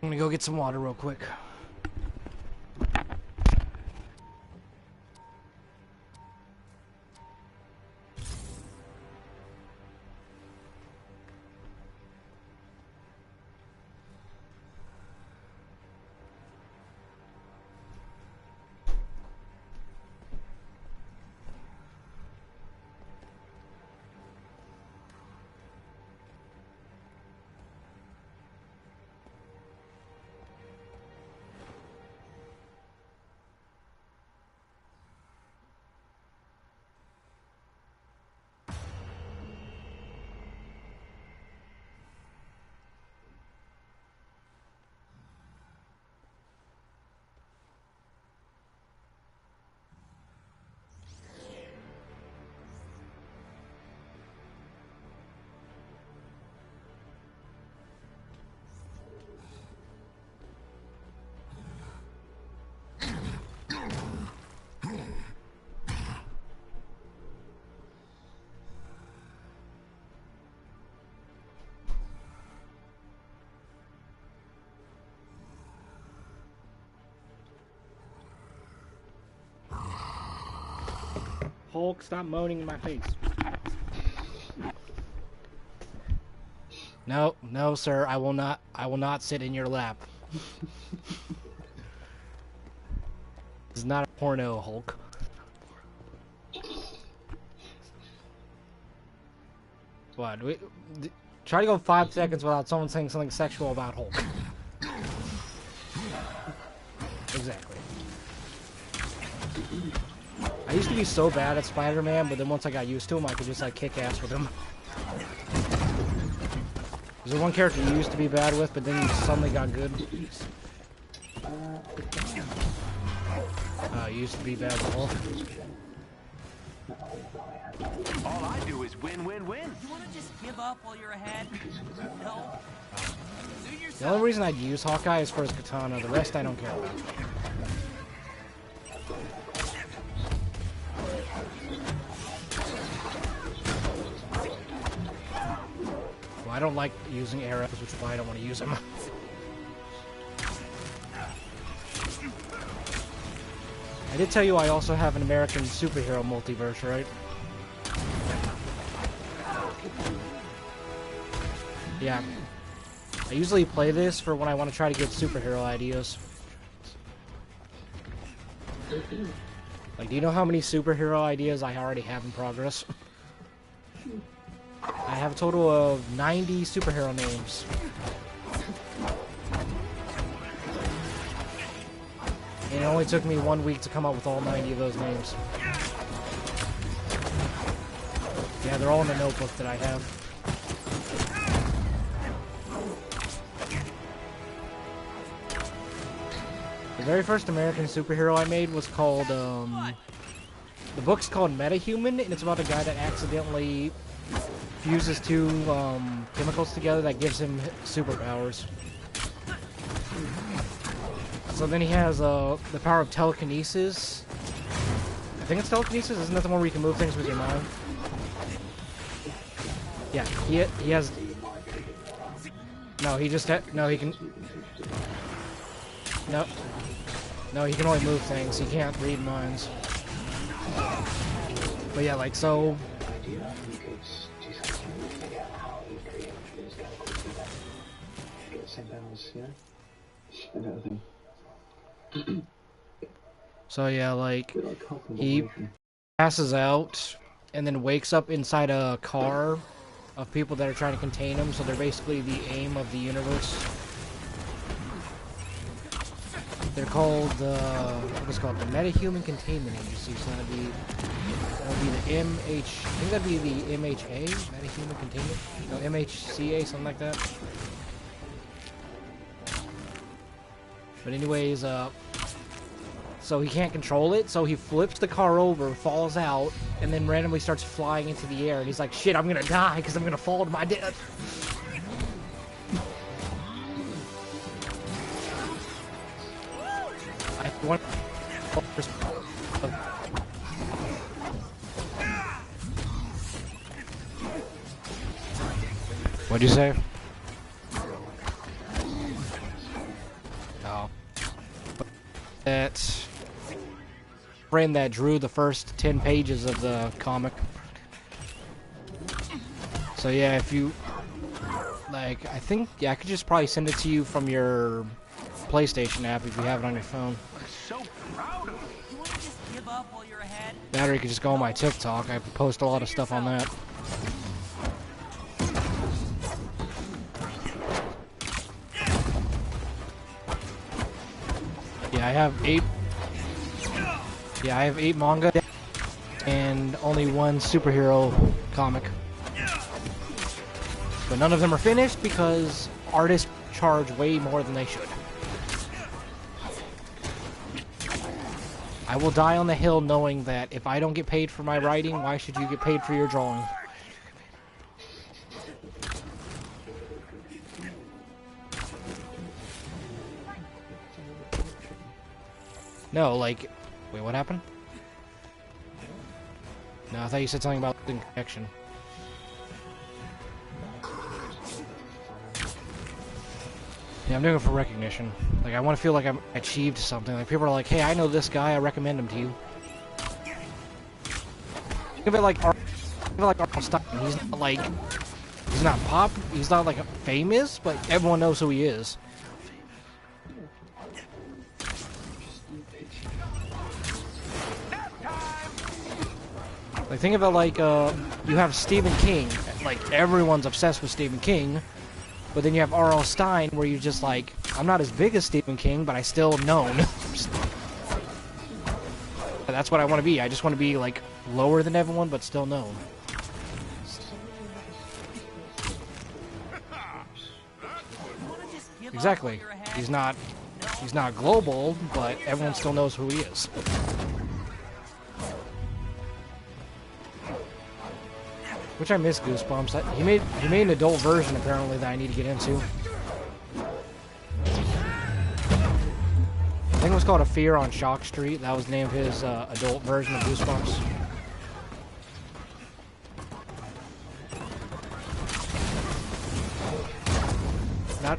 I'm gonna go get some water real quick. Hulk, stop moaning in my face. No, no, sir. I will not sit in your lap. This is not a porno, Hulk. What? Try to go 5 seconds without someone saying something sexual about Hulk. Exactly. I used to be so bad at Spider-Man, but then once I got used to him, I could just, like, kick ass with him. There's one character you used to be bad with, but then you suddenly got good. You used to be bad with Hulk. All I do is win, win, win. You want to just give up while you're ahead? No. The only reason I'd use Hawkeye is for his katana. The rest I don't care about. Well, I don't like using arrows, which is why I don't want to use them. I did tell you I also have an American superhero multiverse, right? Yeah. I usually play this for when I want to try to get superhero ideas. Like, do you know how many superhero ideas I already have in progress? I have a total of 90 superhero names. And it only took me 1 week to come up with all 90 of those names. Yeah, they're all in the notebook that I have. The very first American superhero I made was called, the book's called Metahuman, and it's about a guy that accidentally fuses two, chemicals together that gives him superpowers. So then he has, the power of telekinesis. I think it's telekinesis, isn't that the one where you can move things with your mind? Yeah, he has... No, he just no, he can... No. No, he can only move things, he can't read minds. But yeah, like, so... So yeah, like, he passes out and then wakes up inside a car of people that are trying to contain him, so they're basically the aim of the universe. They're called, what is it called? The Metahuman Containment Agency, so that'd be the MH, I think that'd be the MHA? Metahuman Containment? No, MHCA, something like that. But anyways, so he can't control it, so he flips the car over, falls out, and then randomly starts flying into the air, and he's like, shit, I'm gonna die, because I'm gonna fall to my death. What'd you say? that friend that drew the first 10 pages of the comic. So yeah, if you like, I think I could just probably send it to you from your PlayStation app if you have it on your phone. So proud of you. You wanna just give up while you're ahead? That, or you could just go on my TikTok. I post a lot of stuff on that. Yeah, I have 8. Yeah, I have 8 manga and only 1 superhero comic. But none of them are finished because artists charge way more than they should. I will die on the hill knowing that if I don't get paid for my writing, why should you get paid for your drawing? No, like... Wait, what happened? No, I thought you said something about the connection. Yeah, I'm doing it for recognition. Like, I want to feel like I've achieved something. Like, people are like, hey, I know this guy, I recommend him to you. Think of it like Arnold Stein. He's not like... He's not pop, he's not like famous, but everyone knows who he is. Like, think of it like, you have Stephen King. Like, everyone's obsessed with Stephen King. But then you have R.L. Stein, where you're just like, I'm not as big as Stephen King, but I still known. That's what I want to be. I just want to be, like, lower than everyone, but still known. Exactly. He's not global, but everyone still knows who he is. Which I miss Goosebumps. He made an adult version apparently that I need to get into. I think it was called A Fear on Shock Street. That was the name of his adult version of Goosebumps. Not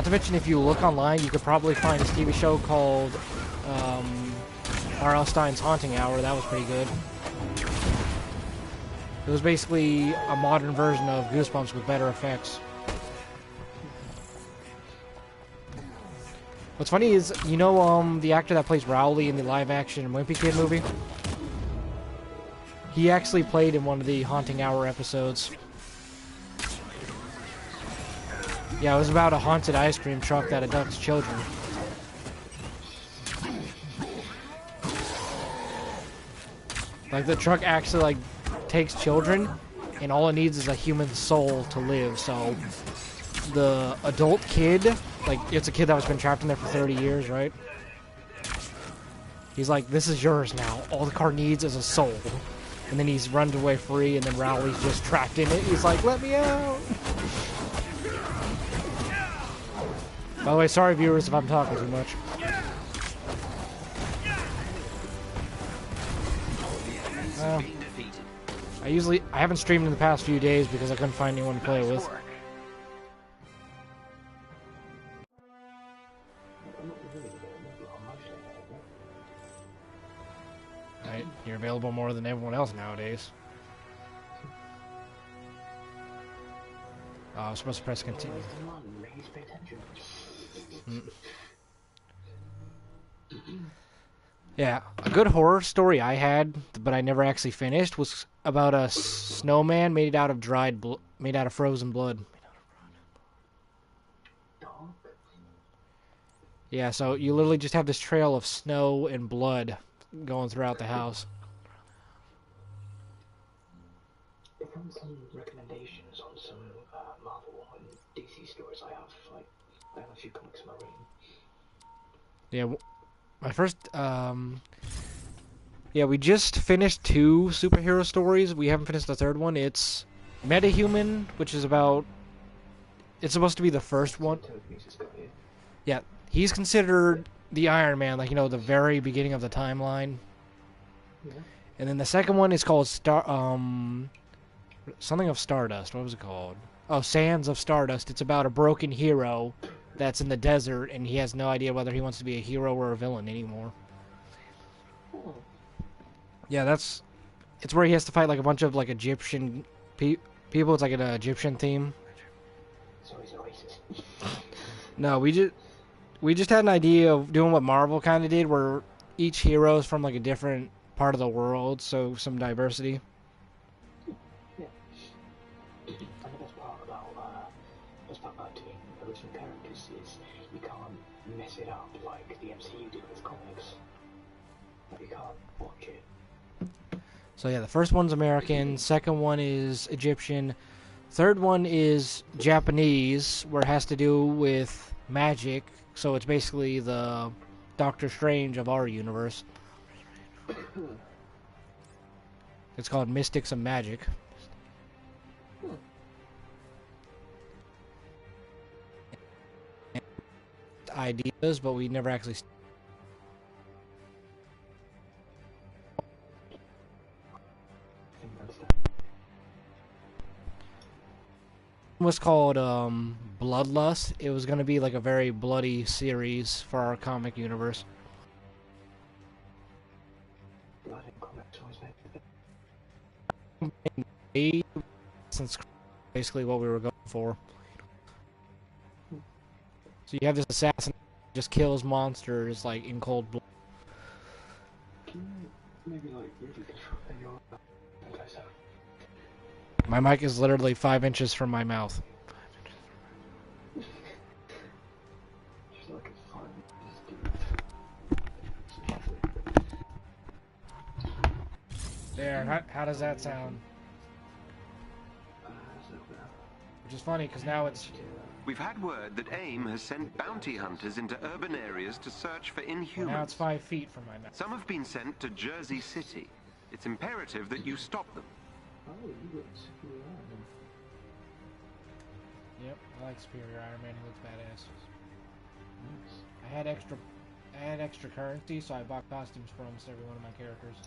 to mention, if you look online, you could probably find a TV show called R.L. Stein's Haunting Hour. That was pretty good. It was basically a modern version of Goosebumps with better effects. What's funny is, you know, the actor that plays Rowley in the live-action Wimpy Kid movie? He actually played in one of the Haunting Hour episodes. Yeah, it was about a haunted ice cream truck that abducts children. Like, the truck actually, like, takes children, and all it needs is a human soul to live, so the adult kid, like, it's a kid that was been trapped in there for 30 years, right? He's like, this is yours now. All the car needs is a soul. And then he's run away free, and then Rowley's just trapped in it. He's like, let me out! By the way, sorry viewers if I'm talking too much. I haven't streamed in the past few days because I couldn't find anyone to play with. Right, you're available more than everyone else nowadays. Oh, I was supposed to press continue. Yeah, a good horror story I had, but I never actually finished, was about a snowman made out of frozen blood. Yeah, so you literally just have this trail of snow and blood going throughout the house. I found some recommendations on some Marvel and DC stories I have. Like, I have a few comics in my room. Yeah, my first, yeah, we just finished 2 superhero stories. We haven't finished the third one. It's Metahuman, which is about... It's supposed to be the first one. Yeah, he's considered the Iron Man, like, you know, the very beginning of the timeline. Yeah. And then the second one is called something of Stardust. What was it called? Oh, Sands of Stardust. It's about a broken hero that's in the desert, and he has no idea whether he wants to be a hero or a villain anymore. Oh, Yeah, it's where he has to fight like a bunch of like Egyptian people. It's like an Egyptian theme. so he's a racist. No, we just had an idea of doing what Marvel kind of did, where each hero is from like a different part of the world, so some diversity. Yeah. And the best part about doing original characters is you can't mess it up like the MCU did with comics. Like you can't watch it. So yeah, the first one's American, second one is Egyptian, third one is Japanese, where it has to do with magic. So it's basically the Doctor Strange of our universe. It's called Mystics of Magic. Ideas, but we never actually. I think that's that. Was called Bloodlust. It was going to be like a very bloody series for our comic universe. Blood in comics always make Since basically what we were going for. So you have this assassin who just kills monsters like in cold blood. Can you maybe like really disrupt your guys out? My mic is literally 5 inches from my mouth. Just like it's fun. There, how does that sound? Which is funny because now it's. We've had word that AIM has sent bounty hunters into urban areas to search for Inhumans. Now it's 5 feet from my mouth. Some have been sent to Jersey City. It's imperative that you stop them. Oh, you got Superior Iron Yep, I like Superior Iron Man. He looks badass. Man. Nice. I had extra currency, so I bought costumes for almost every one of my characters.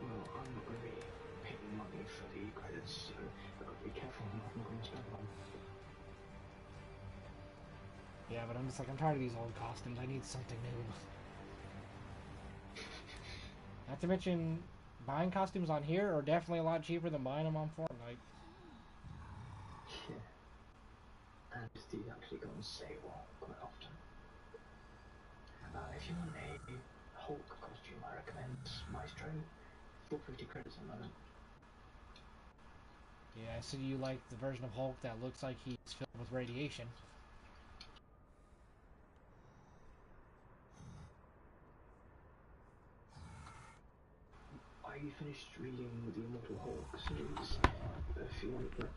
Well, I'm not going to be paying money for the credits, so I've got to be careful on what I'm going to spend on. Yeah, but I'm just like, I'm tired of these old costumes. I need something new. Not to mention, buying costumes on here are definitely a lot cheaper than buying them on Fortnite. Yeah. And these actually go on sale quite often. If you want a Hulk costume, I recommend Maestro. 450 credits a moment. Yeah, so you like the version of Hulk that looks like he's filled with radiation. I finished reading the Immortal Hulk series. If you want that,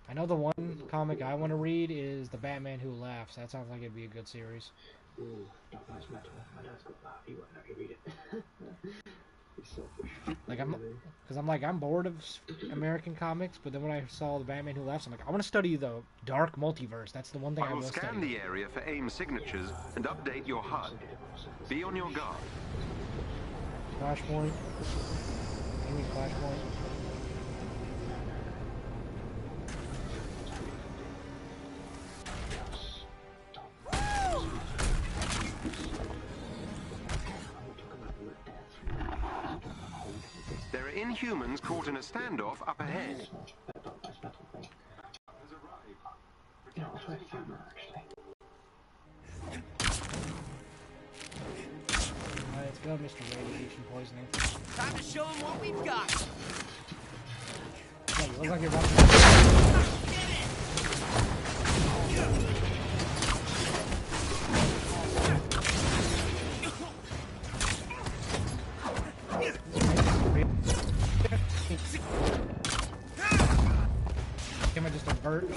I know the one comic I want to read is The Batman Who Laughs. That sounds like it'd be a good series. ooh, Dark Knight's Metal. My dad's got that. He won't let me read it. He's selfish. Like I'm bored of American comics, but then when I saw The Batman Who Laughs, I'm like, I want to study the dark multiverse. That's the one thing I I will will scan study. the area for AIM signatures and update your HUD. Be on your guard. Flashpoint. Give me Flashpoint. There are Inhumans caught in a standoff up ahead. You know, I'll try to find that actually. Let's go, Mr. Radiation Poisoning. Time to show them what we've got. Yeah, you look like you're about to... Can I just avert?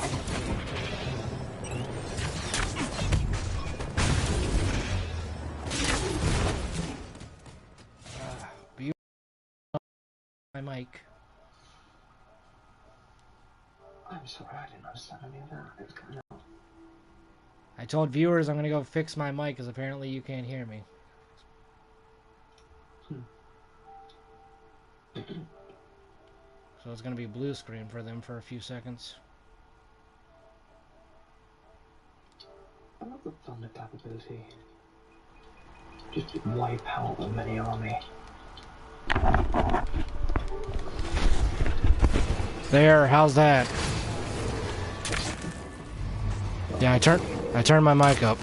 My mic. I'm sorry, I didn't understand any of that. It was coming out. I told viewers I'm gonna go fix my mic because apparently you can't hear me. So it's gonna be blue screen for them for a few seconds. I love the thunder tap ability. Just wipe out the mini army. There, how's that? Yeah, I turned my mic up.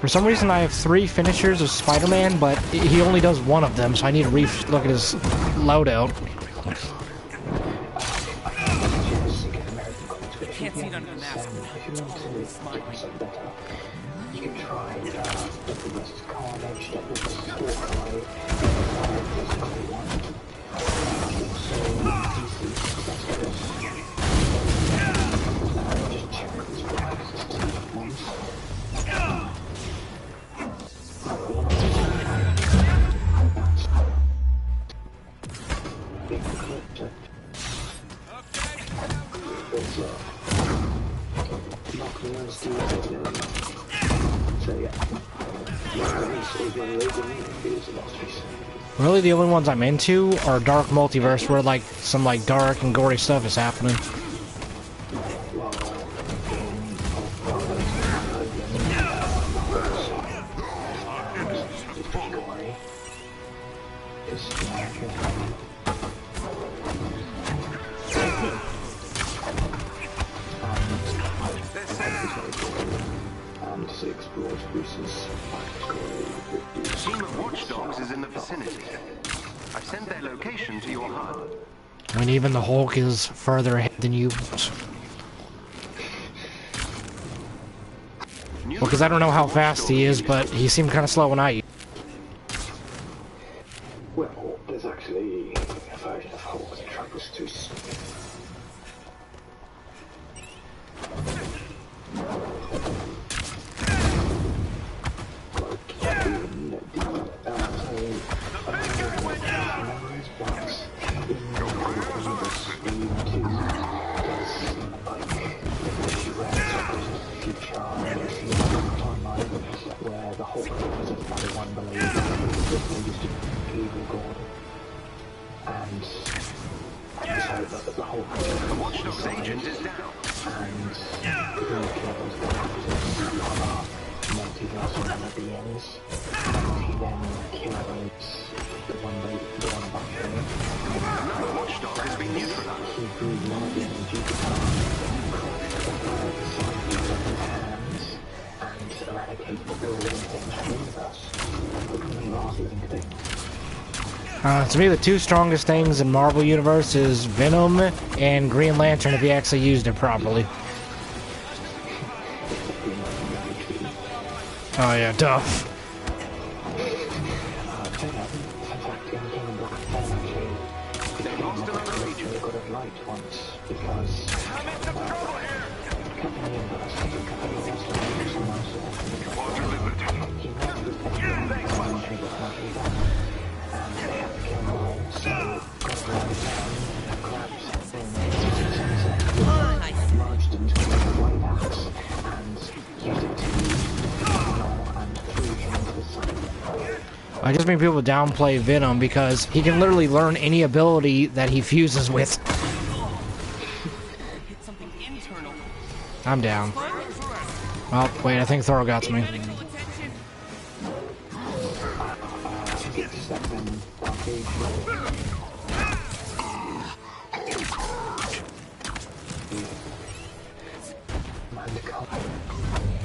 For some reason, I have 3 finishers of Spider-Man, but he only does one of them, so I need to look at his loadout. Can't see it under the mask. If you want to get yourself better, you can try versus Carnage, versus Hawkeye, versus One. Also, DC, that's good. Just check these prices to once. Big clip. Really, the only ones I'm into are Dark Multiverse, where like some like dark and gory stuff is happening. A team of watchdogs is in the vicinity. I've sent their location to your HUD. I mean, even the Hulk is further ahead than you. Well, because I don't know how fast he is, but he seemed kind of slow when I. Well, there's actually a version of Hulk that travels too slow. Where the Hulk was another one believed that he used to evil god, and so the Hulk The watchdog's agent is down. and the killers are multiversal beings, and he then kills the one above him. Another watchdog has been neutralized. He grew one of the energy guitar, crushed the fire beside his own hands, and eradicate all living things from the universe, becoming the last living thing. To me, the 2 strongest things in Marvel Universe is Venom and Green Lantern if he actually used it properly. Oh yeah, tough. I just mean people downplay Venom because he can literally learn any ability that he fuses with. Hit something internal. I'm down. Oh, wait, I think Thor got me. Medical attention.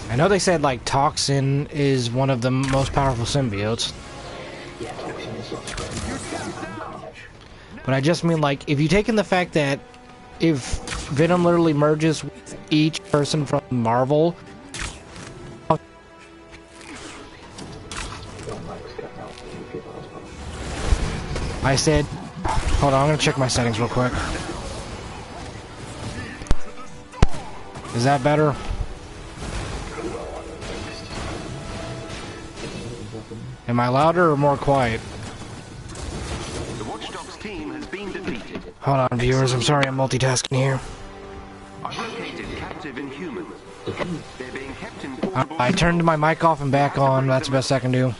I know they said, like, Toxin is one of the most powerful symbiotes. But I just mean, like, if you take in the fact that if Venom literally merges with each person from Marvel... I said, Hold on, I'm gonna check my settings real quick. Is that better? Am I louder or more quiet? The Watchdogs team has been defeated. Hold on, viewers. I'm sorry I'm multitasking here. I've located captive Inhumans. They're being kept in portable... I turned my mic off and back on. That's the best I can do.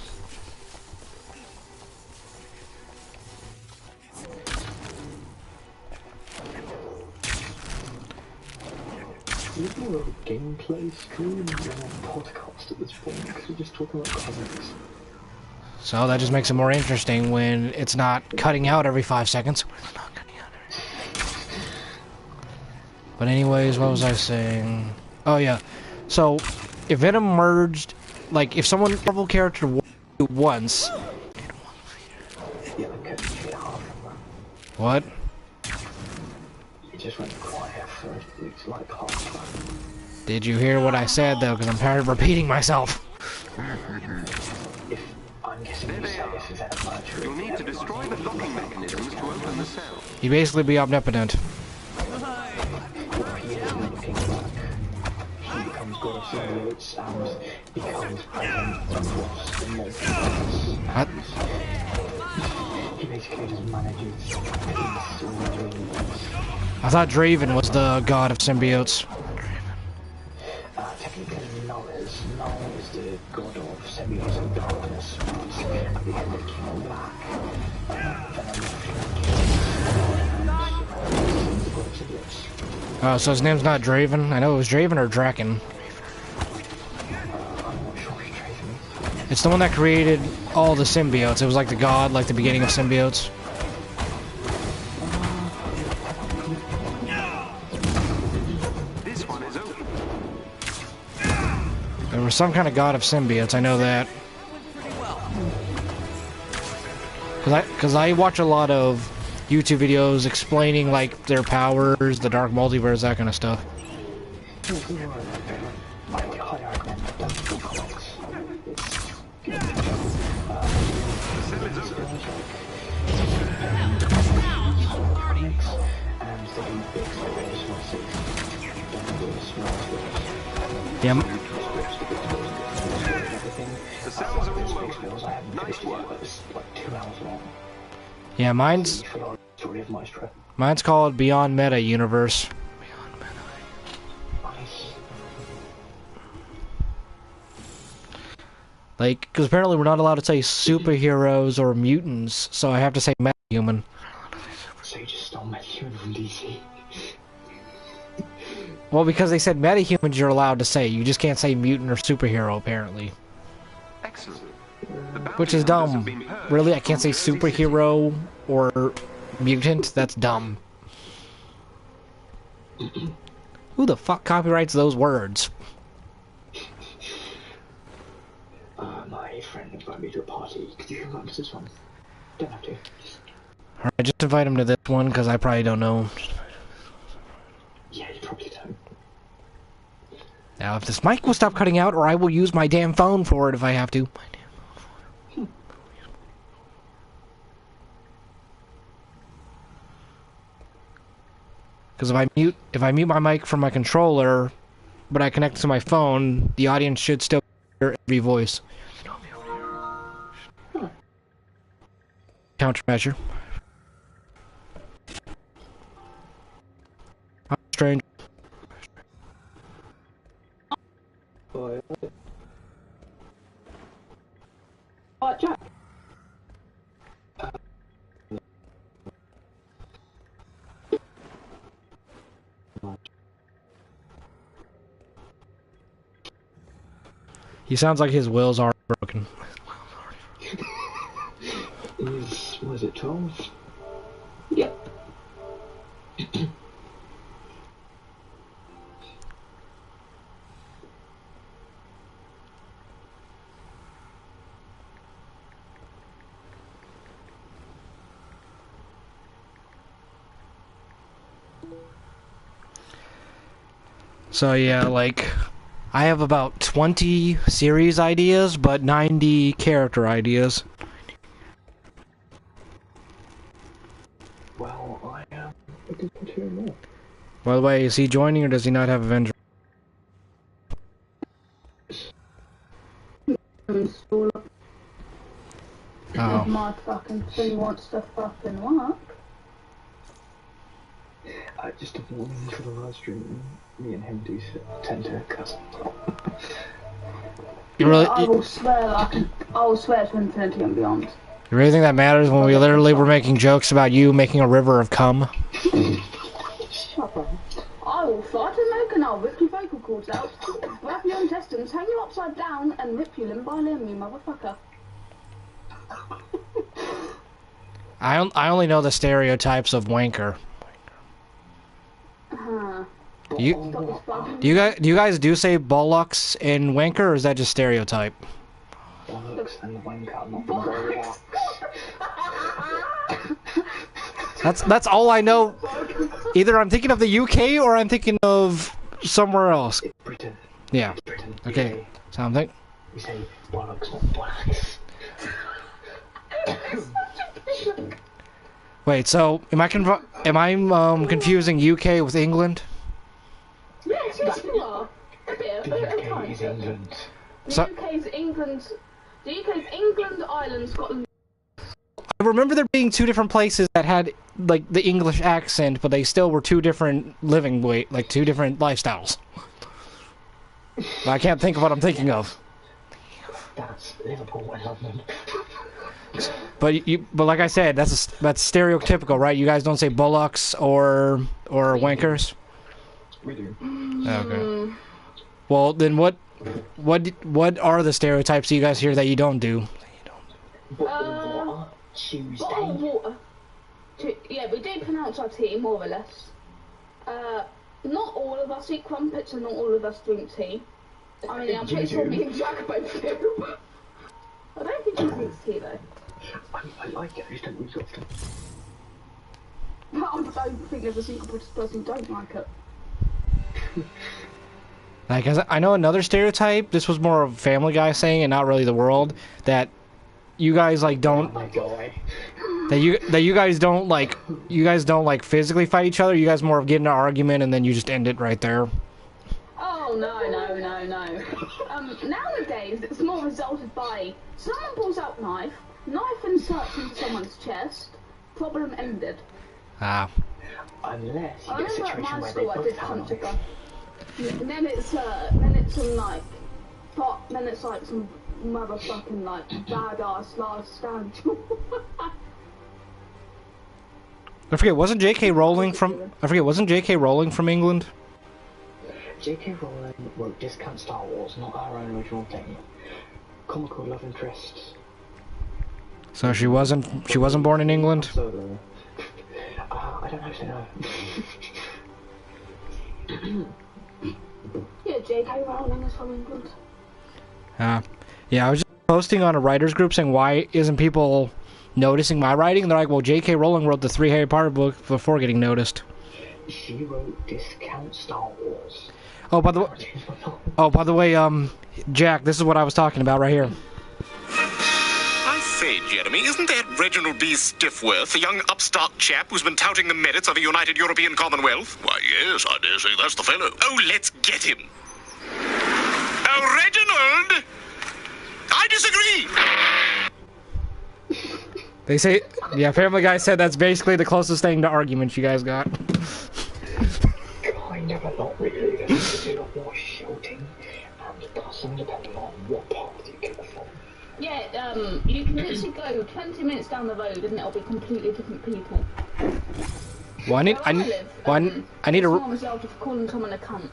Is it more of a gameplay stream than a podcast at this point? Because we're just talking about comics. So that just makes it more interesting when it's not cutting out every 5 seconds. But anyways, what was I saying? Oh yeah. So, if Venom merged, like, if someone Marvel character once... Yeah, I couldn't hear half of that. What? It just went quiet for it's like half. Did you hear what I said, though? Because I'm tired of repeating myself. If I'm guessing you say this is Venom merger. You'll need to destroy the locking mechanisms to open the cell. He'd basically be omnipotent. Looking back, he becomes God of Symbiotes and becomes president of the multiverse. What? He basically just manages peace in the universe. I thought Draven was the god of symbiotes. Technically, Null is the god of symbiotes and darkness, but at the end of King of Black, the god of symbiotes. Oh, so his name's not Draven? I know it was Draven or Draken. I'm not sure which Draven is. It's the one that created all the symbiotes. It was like the god, like the beginning of symbiotes. This one is open. There was some kind of god of symbiotes, I know that. Because I watch a lot of YouTube videos explaining, like, their powers, the dark multiverse, that kind of stuff. Yeah, The cells are all open. Nice work. yeah, mine's called Beyond Meta Universe. Like, because apparently we're not allowed to say superheroes or mutants, so I have to say meta-human. So you just stole meta-human from DC? Well, because they said meta-humans you're allowed to say, you just can't say mutant or superhero, apparently. Excellent. Which is dumb. Really, I can't say superhero or mutant? That's dumb. Who the fuck copyrights those words? My friend invited me to a party. Could you come to this one? Don't have to. Alright, just invite him to this one, because I probably don't know. Yeah, you probably don't. Now, if this mic will stop cutting out, or I will use my damn phone for it if I have to. Because if I mute my mic from my controller, but I connect to my phone, the audience should still hear every voice. Countermeasure. I'm strange. Jack. He sounds like his will's already broken. Was it 12? Yep. So yeah, like, I have about 20 series ideas, but 90 character ideas. By the way, is he joining or does he not have Avengers? Oh. My fucking thing wants to fucking work. Just a warning for the live stream. Me and him do tend to cuss. You really, I will swear to infinity and beyond. you really think that matters when we literally were making jokes about you making a river of cum? Shut up. I will fly to America and I'll rip your vocal cords out, grab your intestines, hang you upside down, and rip you limb by limb, you motherfucker. I only know the stereotypes of wanker. Do you guys do say bollocks in wanker, or is that just stereotype? Bollocks and wanker, not bollocks. That's all I know. Either I'm thinking of the UK or I'm thinking of somewhere else. Britain. Yeah. Britain. Okay. Something. We say bollocks, not bollocks. Wait. So am I confusing UK with England? Yes, you are. The UK is England. The UK's England. The UK's England, Ireland, Scotland. I remember there being two different places that had like the English accent, but they still were two different two different lifestyles. But I can't think of what I'm thinking of. That's Liverpool and London. But like I said, that's stereotypical, right? You guys don't say bullocks or wankers. We do. Okay. Well, then what are the stereotypes you guys hear that you don't do? Bottle of water. Yeah, we do pronounce our tea, more or less. Not all of us eat crumpets and not all of us drink tea. I mean, I'm pretty sure me and Jack both do. I don't think he drinks tea, though. I like it, I just don't use it often. I don't think there's a single British person who don't like it. Like, I know another stereotype, this was more of a Family Guy saying and not really the world, that you guys like don't that you guys don't like physically fight each other. You guys more of get in an argument and then you just end it right there. Oh no. Nowadays it's more resulted by someone pulls out knife inserts into someone's chest, problem ended. Ah. Unless you I get a remember at situation my where school they I both did have punch a knives. guy. And then it's some motherfucking like badass last stand. I forget, wasn't J.K. Rowling from England? J.K. Rowling wrote Discount Star Wars, not our own original thing. Comical love interests. So she wasn't born in England? Solo. I don't actually know. Yeah, J.K. Rowling is from England. Yeah, I was just posting on a writers group saying why isn't people noticing my writing? And they're like, well, J.K. Rowling wrote the 3 Harry Potter books before getting noticed. She wrote Discount Star Wars. Oh, by the way, Jack, this is what I was talking about right here. I say, Jeremy, isn't that Reginald B. Stiffworth, the young upstart chap who's been touting the merits of a united European Commonwealth? Why, yes, I dare say that's the fellow. Oh, let's get him. Oh, Reginald! I disagree! They say, yeah, Family Guy said that's basically the closest thing to arguments you guys got. Kind of, but not really. There's a lot more shouting and cussing depending on what path you get from. Yeah, you can literally go 20 minutes down the road and it'll be completely different people. Well, I need to calling someone a cunt.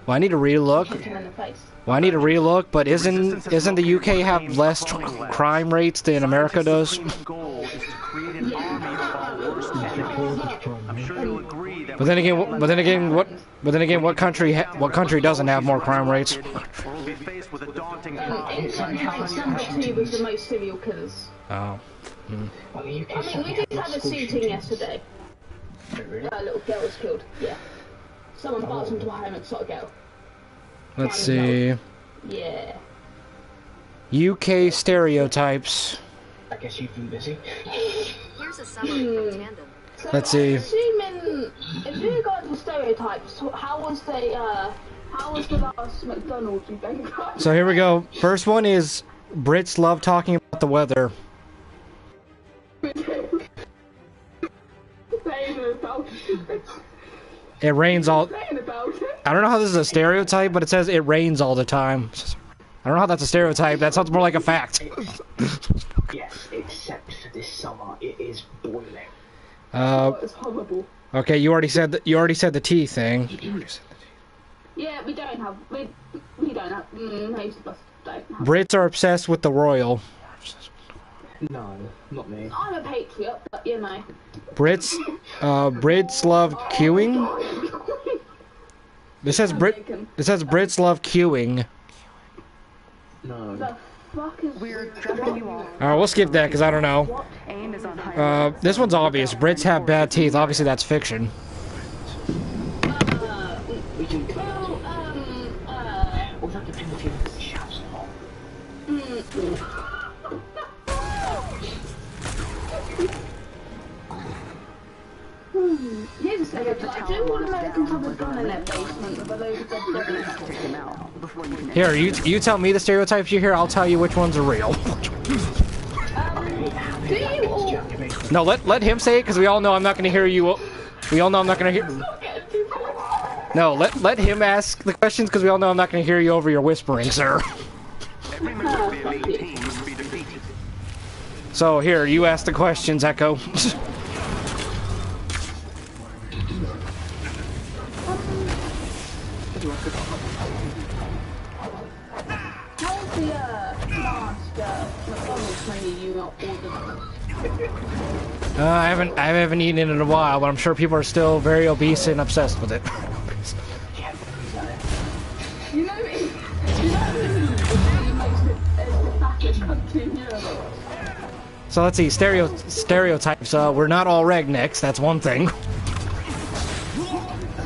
Well, I need to relook. Well, I need to relook, but isn't the UK have less crime rates than America does? But then again, what country doesn't have more crime rates? Number 2 was the most serial killers. Oh. I mean, we did have a shooting yesterday. A little girl was killed. Yeah. Someone barged into a home and shot a girl. Let's see. Yeah. UK stereotypes. I guess you've been busy. Here's a summary from Tandem. So Let's see. I'm assuming if you go to stereotypes, how was the last McDonald's you think? So here we go. First one is Brits love talking about the weather. It rains all. I don't know how this is a stereotype, but it says it rains all the time. I don't know how that's a stereotype. That sounds more like a fact. Yes, except for this summer, it is boiling. It's horrible. Okay, you already said the tea thing. Yeah, we don't have. Most of us don't have. Brits are obsessed with the royal. No, not me. I'm a patriot, but you know. Brits love queuing. This says Brits love queuing. No. The fuck is We're dropping you off. Alright, we'll skip that because I don't know. Aim is on high. This one's obvious. Brits have bad teeth. Obviously, that's fiction. Well, that depends if you look at the shouts or Here's a stereotype. I do all Americans have a gun in their basement with a load of dead bodies. Take them out before you can. Here, you tell me the stereotypes you hear. I'll tell you which ones are real. Do you all... No, let him say it because we all know I'm not going to hear you. We all know I'm not going to hear. No, let him ask the questions because we all know I'm not going to hear you over your whispering, sir. Every member of the elite team must be defeated. So here, you ask the questions, Echo. How's the master McDonald's menu you not ordered? I haven't eaten it in a while, but I'm sure people are still very obese and obsessed with it. You know, it makes it the fattest country in Europe. So let's see, stereotypes. We're not all rednecks. That's one thing.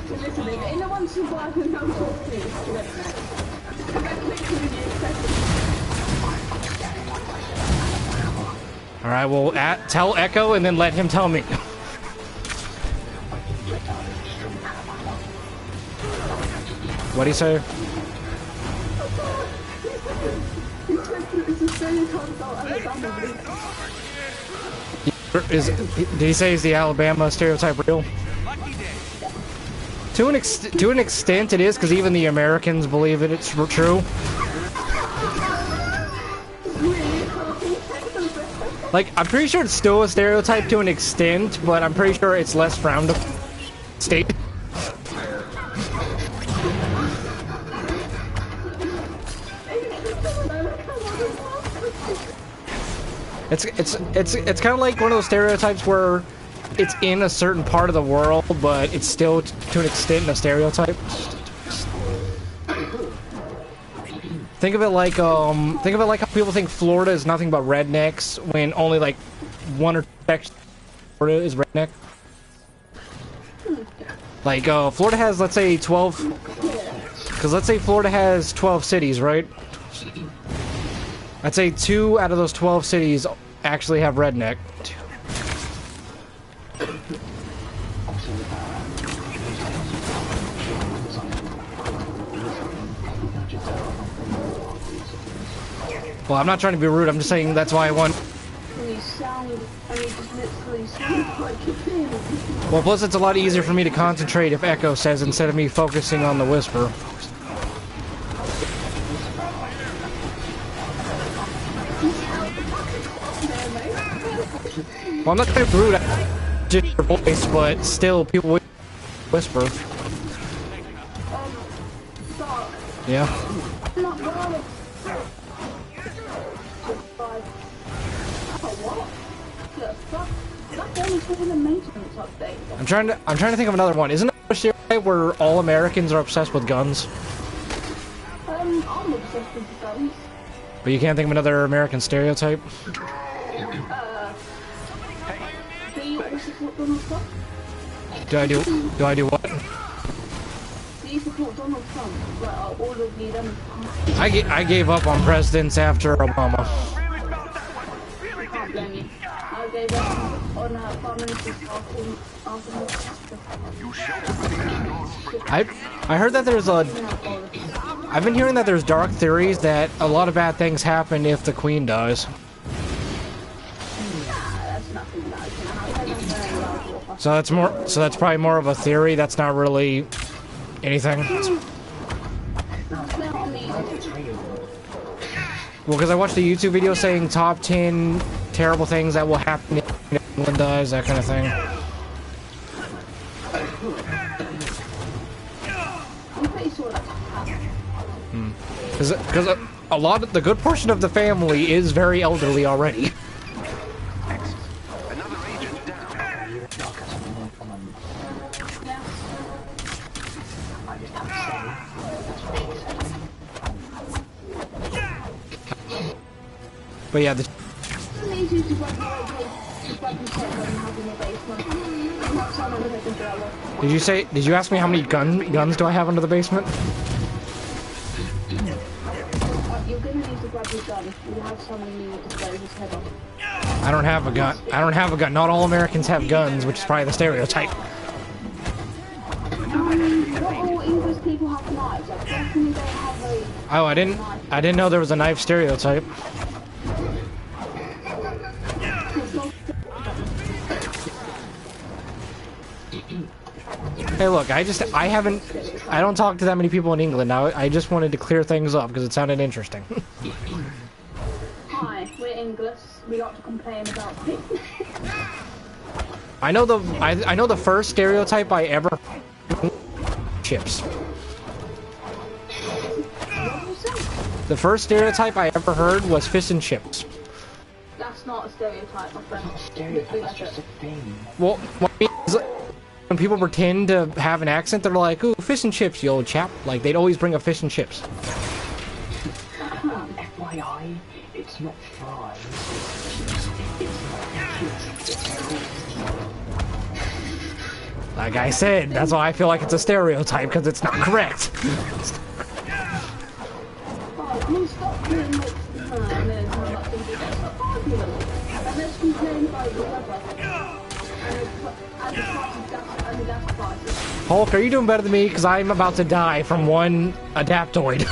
Listen, if anyone surviving those horses, All right, well, tell Echo and then let him tell me. What'd he say? Did he say is the Alabama stereotype real? To an extent, it is because even the Americans believe it's true. Like, I'm pretty sure it's still a stereotype to an extent, but I'm pretty sure it's less frowned upon. State. It's kind of like one of those stereotypes where it's in a certain part of the world, but it's still to an extent a stereotype. Think of it like how people think Florida is nothing but rednecks when only like one or two sections of Florida is redneck. Like Florida has, let's say, 12. Because let's say Florida has 12 cities, right? I'd say 2 out of those 12 cities actually have redneck. Well, I'm not trying to be rude, I'm just saying that's why I want... Well, plus it's a lot easier for me to concentrate if Echo says instead of me focusing on the whisper. Well, I'm not trying to be rude, just your voice, but still, people whisper. Yeah. I'm trying to think of another one. Isn't there a stereotype where all Americans are obsessed with guns? I'm obsessed with guns. But you can't think of another American stereotype? Do you also support Donald Trump? Do I do what? Do you support Donald Trump? Well, all of you them. I gave up on presidents after Obama. Can't blame you. I gave up on Farmington after You shelter for the unknown. I heard that there's a... I've been hearing that there's dark theories that a lot of bad things happen if the queen dies. that's nothing that can happen. So that's more. So that's probably more of a theory. That's not really anything. Well, because I watched a YouTube video saying top 10 terrible things that will happen if England dies, that kind of thing. I'm pretty sure that's happened. Because a lot of the good portion of the family is very elderly already. Another agent down. But yeah, did you say? Did you ask me how many guns do I have under the basement? You're gonna need to grab your gun. You have someone you need to blow his head off. I don't have a gun. I don't have a gun. Not all Americans have guns, which is probably the stereotype. Not all English people have knives. Like, definitely don't have a... Oh, I didn't know there was a knife stereotype. Hey, look, I don't talk to that many people in England now. I just wanted to clear things up because it sounded interesting. Hi, we're English. We like to complain about things. I know the first stereotype I ever chips. The first stereotype I ever heard was fish and chips. That's not a stereotype, my friend. Stereotype's just a thing. Well, when people pretend to have an accent, they're like, "Ooh, fish and chips, you old chap." Like they'd always bring up fish and chips. FYI, it's not fries. Like I said, that's why I feel like it's a stereotype because it's not correct. Oh, can you stop doing like... and then I'm not thinking that's not popular. And let's complain about the weather. And the price of gas and the gas prices. Hulk, are you doing better than me? Because I'm about to die from one adaptoid.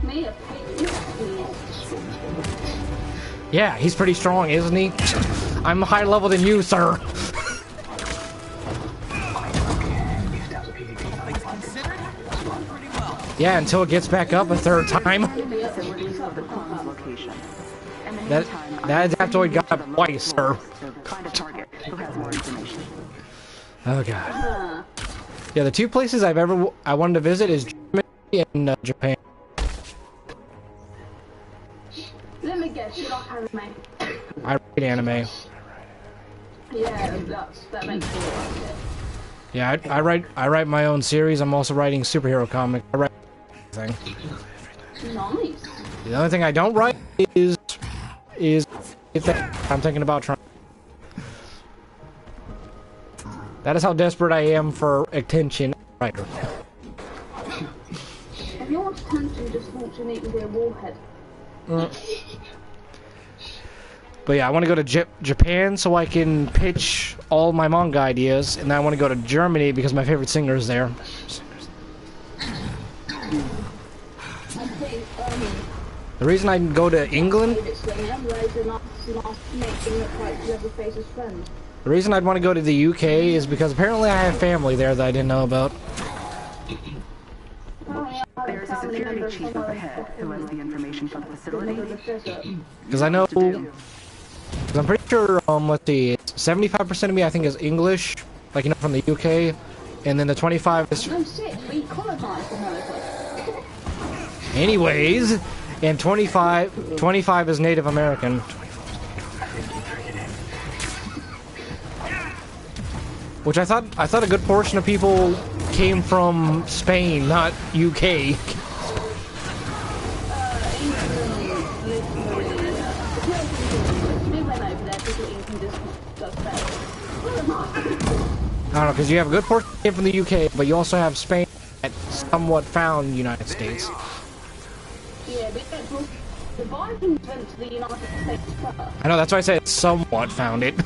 Me, a pig, Yeah, he's pretty strong, isn't he? I'm higher level than you, sir. Yeah, until it gets back up a third time. That adaptoid got up twice, sir. Oh god. Yeah, the two places I wanted to visit is Germany and Japan. Let me guess, you like anime? I read anime. Yeah, that makes me like it. Yeah, I write my own series. I'm also writing superhero comics. I write everything. Nice. The only thing I don't write is I'm thinking about trying. That is how desperate I am for attention. Writer. If you want attention, just launch a nuclear warhead. But yeah, I want to go to Japan so I can pitch all my manga ideas, and then I want to go to Germany because my favorite singer is there. The reason I can go to England... The reason I'd want to go to the UK is because apparently I have family there that I didn't know about. There's a security chief up ahead who has the information for the facility. Because I know... Cause I'm pretty sure, let's see, 75% of me I think is English, like, you know, from the UK, and then the 25 is... No shit, we colonized America. Anyways, and 25 is Native American. Which I thought a good portion of people came from Spain, not UK. I don't know, because you have a good portion came from the UK, but you also have Spain that somewhat found the United States. Yeah, The Vikings went to the United States first. I know, that's why I said somewhat founded.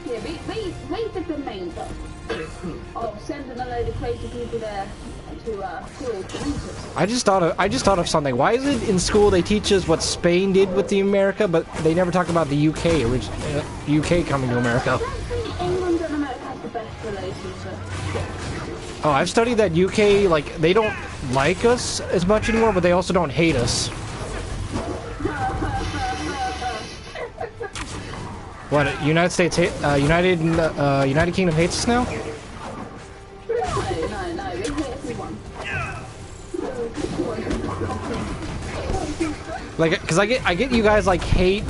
Yeah, we did the main stuff. Of sending a load of crazy people there to kill winters. I just thought of something. Why is it in school they teach us what Spain did with the America, but they never talk about the UK, UK coming to America? I don't think England and America have the best relationship. Oh, I've studied that UK, like, they don't like us as much anymore, but they also don't hate us. What, United States, United Kingdom hates us now? No, we hate everyone. Like, cause I get you guys like hate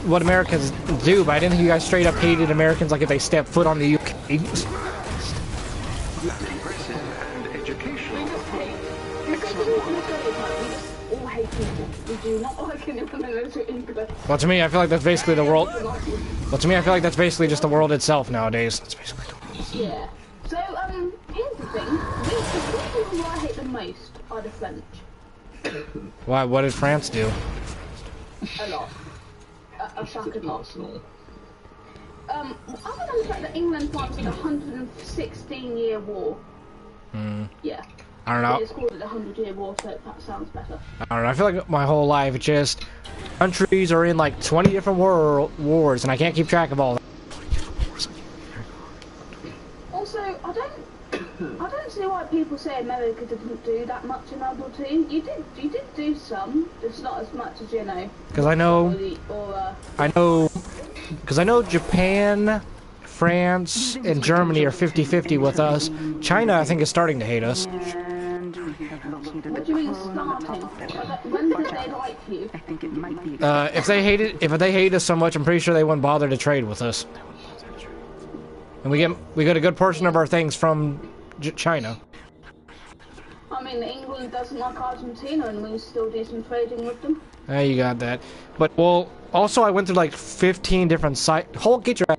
what Americans do, but I didn't think you guys straight up hated Americans like if they step foot on the UK. Impressive and educational. All hate people. We do not like anyone else in England. Well, to me, I feel like that's basically the world. Well, to me, I feel like that's basically just the world itself nowadays. That's basically the world. Yeah. So, here's the thing. The people who I hate the most are the French. Why? What did France do? A lot. A fucking lot. Other than the fact that England fought in a 116-year war. Yeah. I don't know. They just called it a 100-year war, so that sounds better. I don't know. I feel like my whole life, it's just countries are in like 20 different wars, and I can't keep track of all. Also, I don't see why people say America didn't do that much in World War II. You did do some, just not as much as, you know. Because I know, because I know Japan, France, and Germany are 50-50 with us. China, I think, is starting to hate us. What do you mean starting? When did they like you? I think it might be. If they hate us so much, I'm pretty sure they wouldn't bother to trade with us. And we get a good portion of our things from China. I mean, England doesn't like Argentina, and we still do some trading with them. You got that. But, well, also I went through like 15 different sites. Get your ass.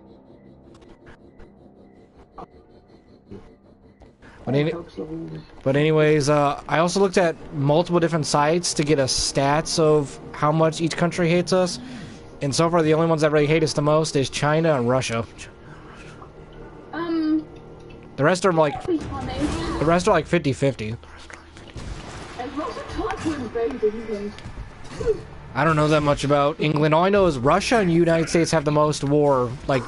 But anyways, I also looked at multiple different sites to get a stats of how much each country hates us. And so far, the only ones that really hate us the most is China and Russia. The rest are like 50-50. I don't know that much about England. All I know is Russia and the United States have the most weapons. Well,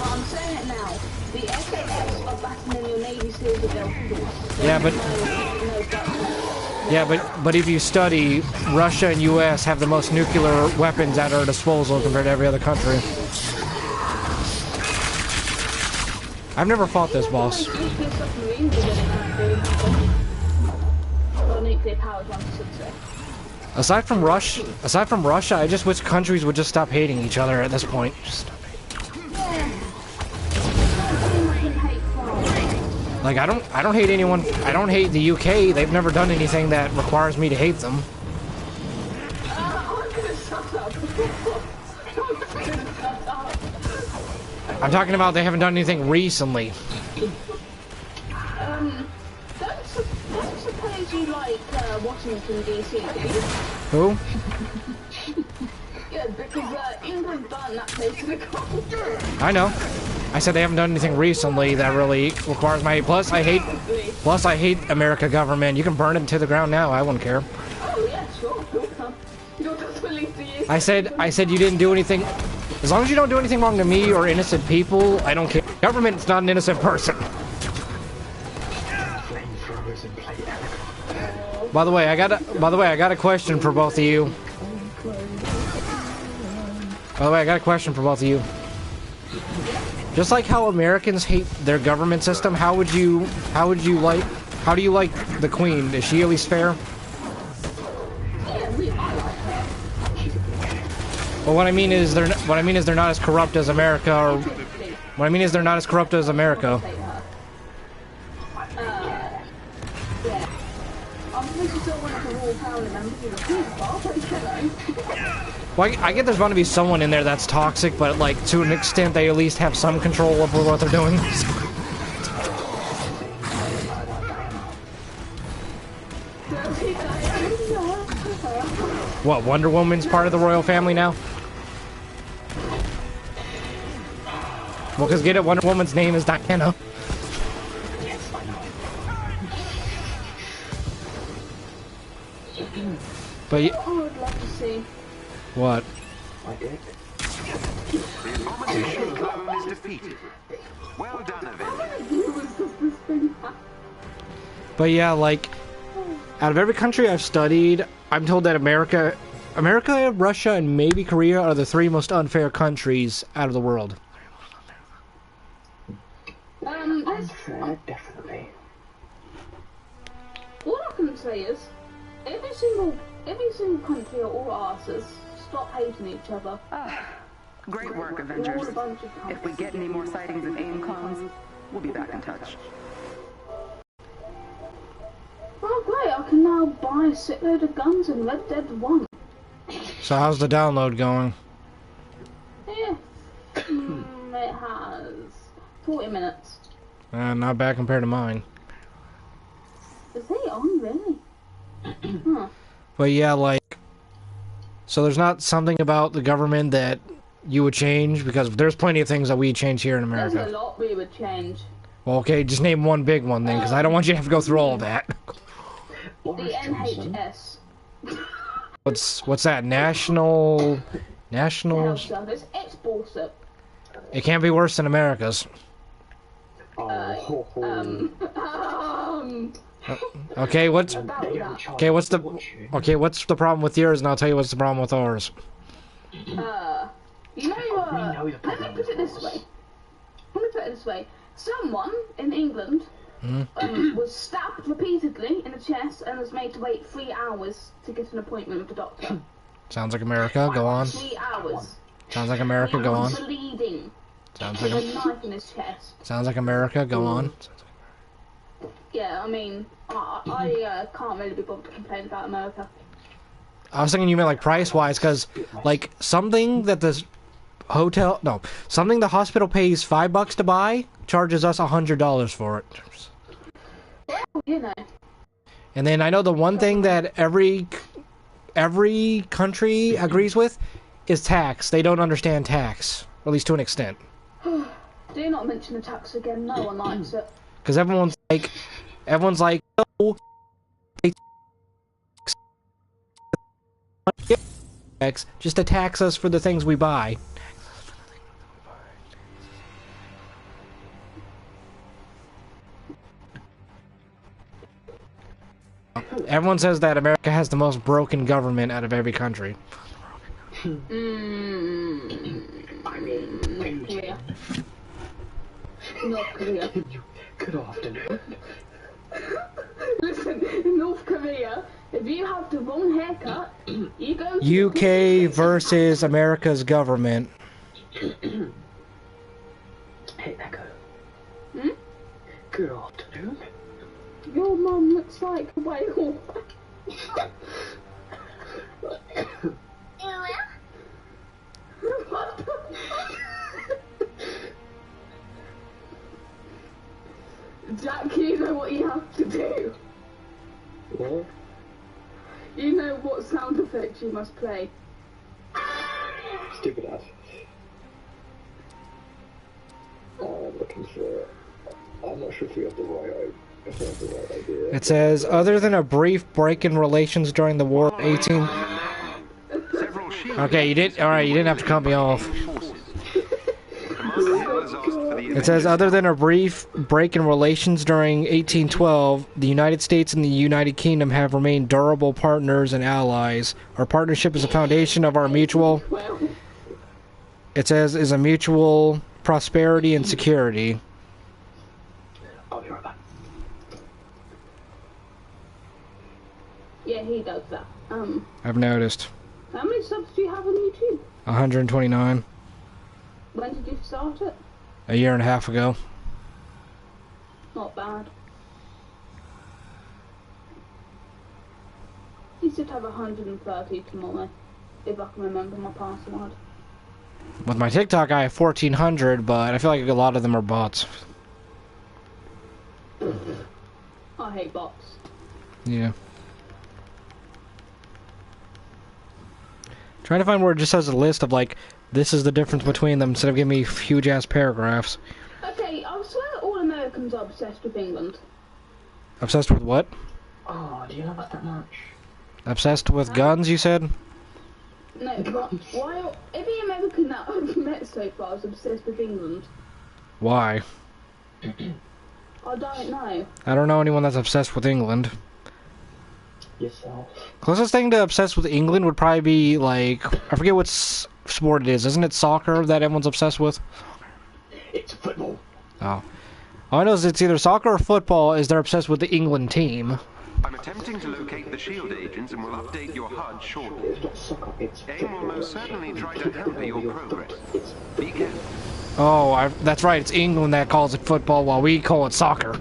I'm saying it now. The SAS are backing in your Navy SEALs with their force. But if you study, Russia and US have the most nuclear weapons at our disposal compared to every other country. I've never fought this boss. Aside from Russia, I just wish countries would just stop hating each other at this point. Just stop hating. Like I don't hate anyone. I don't hate the UK. They've never done anything that requires me to hate them. I'm talking about they haven't done anything recently. Don't suppose you like Washington DC, do you? Who? Yeah, because England burned that place to the ground. I know. I said they haven't done anything recently that really requires my hate. Plus I hate America government. You can burn it to the ground now. I wouldn't care. Oh yeah, sure. You're just willing to use. I said you didn't do anything. As long as you don't do anything wrong to me or innocent people, I don't care. Government's not an innocent person. By the way, I got a question for both of you. Just like how Americans hate their government system, how do you like the Queen? Is she at least fair? Well, what I mean is they're not as corrupt as America, or what I mean is they're not as corrupt as America. Well, I get there's bound to be someone in there that's toxic, but like to an extent they at least have some control over what they're doing. What, Wonder Woman's part of the royal family now? Well, because get it, Wonder Woman's name is Diana. Yes, I know. But I would love to see. what? I did. The abomination clone is defeated. Well done, Avengers. It was just this thing. But yeah, like, out of every country I've studied, I'm told that America, Russia, and maybe Korea are the three most unfair countries out of the world. Unfair, definitely. All I can say is, every single country are all asses. Stop hating each other. Great work, We're Avengers. all a bunch of If we get any more sightings of AIM clones, we'll be back in touch. Oh great, I can now buy a shitload of guns in Red Dead 1. So how's the download going? Yeah. It has 40 minutes. Not bad compared to mine. Is he on, really? Huh. But yeah, like, so there's not something about the government that you would change, because there's plenty of things that we change here in There's America. a lot we would change. Well, okay, just name one big one then, because I don't want you to have to go through all of that. The NHS. What's that? National Health Service. It's bullshit. It can't be worse than America's. Okay, what's the problem with yours, and I'll tell you what's the problem with ours. You know, let me put it this way. Someone in England was stabbed repeatedly in the chest and was made to wait 3 hours to get an appointment with the doctor. Sounds like America, go on. 3 hours. Sounds like America, go on. Bleeding. Sounds With like a knife in his chest. Sounds like America, go on. Yeah, I mean, I can't really be bothered to complain about America. I was thinking you meant like price-wise, because like something that the hospital pays $5 to buy charges us $100 for it. Well, you know. And then I know the one thing that every country agrees with is tax. They don't understand tax, or at least to an extent. Do not mention the tax again. No one likes it. Because everyone's like, oh, just to tax us for the things we buy. Everyone says that America has the most broken government out of every country. I mean, North Korea. Good afternoon. Listen, in North Korea, if you have the wrong haircut, you go UK versus America's government. Hey, Echo. Hmm? Good afternoon. Your mum looks like a whale. Jack, you know what you have to do. What? You know what sound effects you must play. Stupid ass. I'm looking for. I'm not sure if we have the right idea. It says, other than a brief break in relations during the war of 18... Okay, you didn't have to cut me off. It says, other than a brief break in relations during 1812, the United States and the United Kingdom have remained durable partners and allies. Our partnership is a foundation of our mutual... It says, is a mutual prosperity and security. I'll be right back. Yeah, he does that. I've noticed. How many subs do you have on YouTube? 129. When did you start it? A year and a half ago. Not bad. You should have 130 tomorrow, if I can remember my password. With my TikTok, I have 1,400, but I feel like a lot of them are bots. I hate bots. Yeah. Trying to find where it just has a list of like, this is the difference between them instead of giving me huge ass paragraphs. Okay, I swear all Americans are obsessed with England. Obsessed with what? Oh, do you love us that much? Obsessed with guns, you said? No, but why every American that I've met so far is obsessed with England? Why? I don't know. I don't know anyone that's obsessed with England. Yourself. Closest thing to obsessed with England would probably be like, I forget what sport it is. Isn't it soccer that everyone's obsessed with? It's football. Oh. All I know is it's either soccer or football is they're obsessed with the England team. I'm attempting to locate the shield agents and will update your HUD shortly. It's not soccer, it's AIM will most certainly try to hamper your progress. Be careful. Oh, that's right. It's England that calls it football while we call it soccer.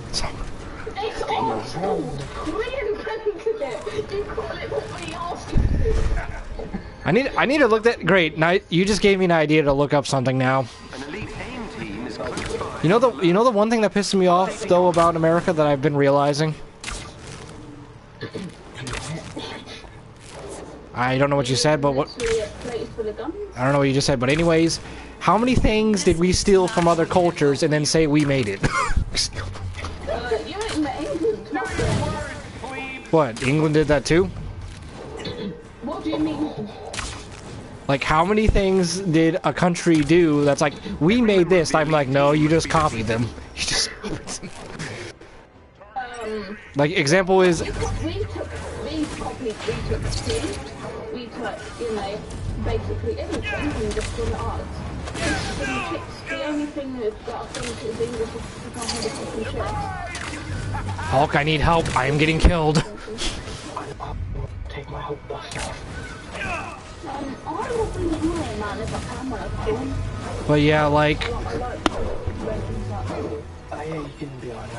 It's our fault. We invented it. You call it what we asked you to. I need to look that. Great. Now you just gave me an idea to look up something now. An elite AIM team is close by. You know the one thing that pisses me off though about America that I've been realizing. I don't know what you said, but what? I don't know what you just said, but anyways, how many things did we steal from other cultures and then say we made it? You ain't met England, What? England did that too? What do you mean? Like, how many things did a country do that's like, we made this? I'm like, no, you just copied them. You just copied them. Like, example is... We took tea, we took, you know, basically everything and just put it ours. The only thing that I think is English is to come with a fucking chest. Hulk, I need help. I am getting killed. Take my Hulk buster off. I will bring it more, man, if I can when I can. But yeah, like... Yeah, you can be on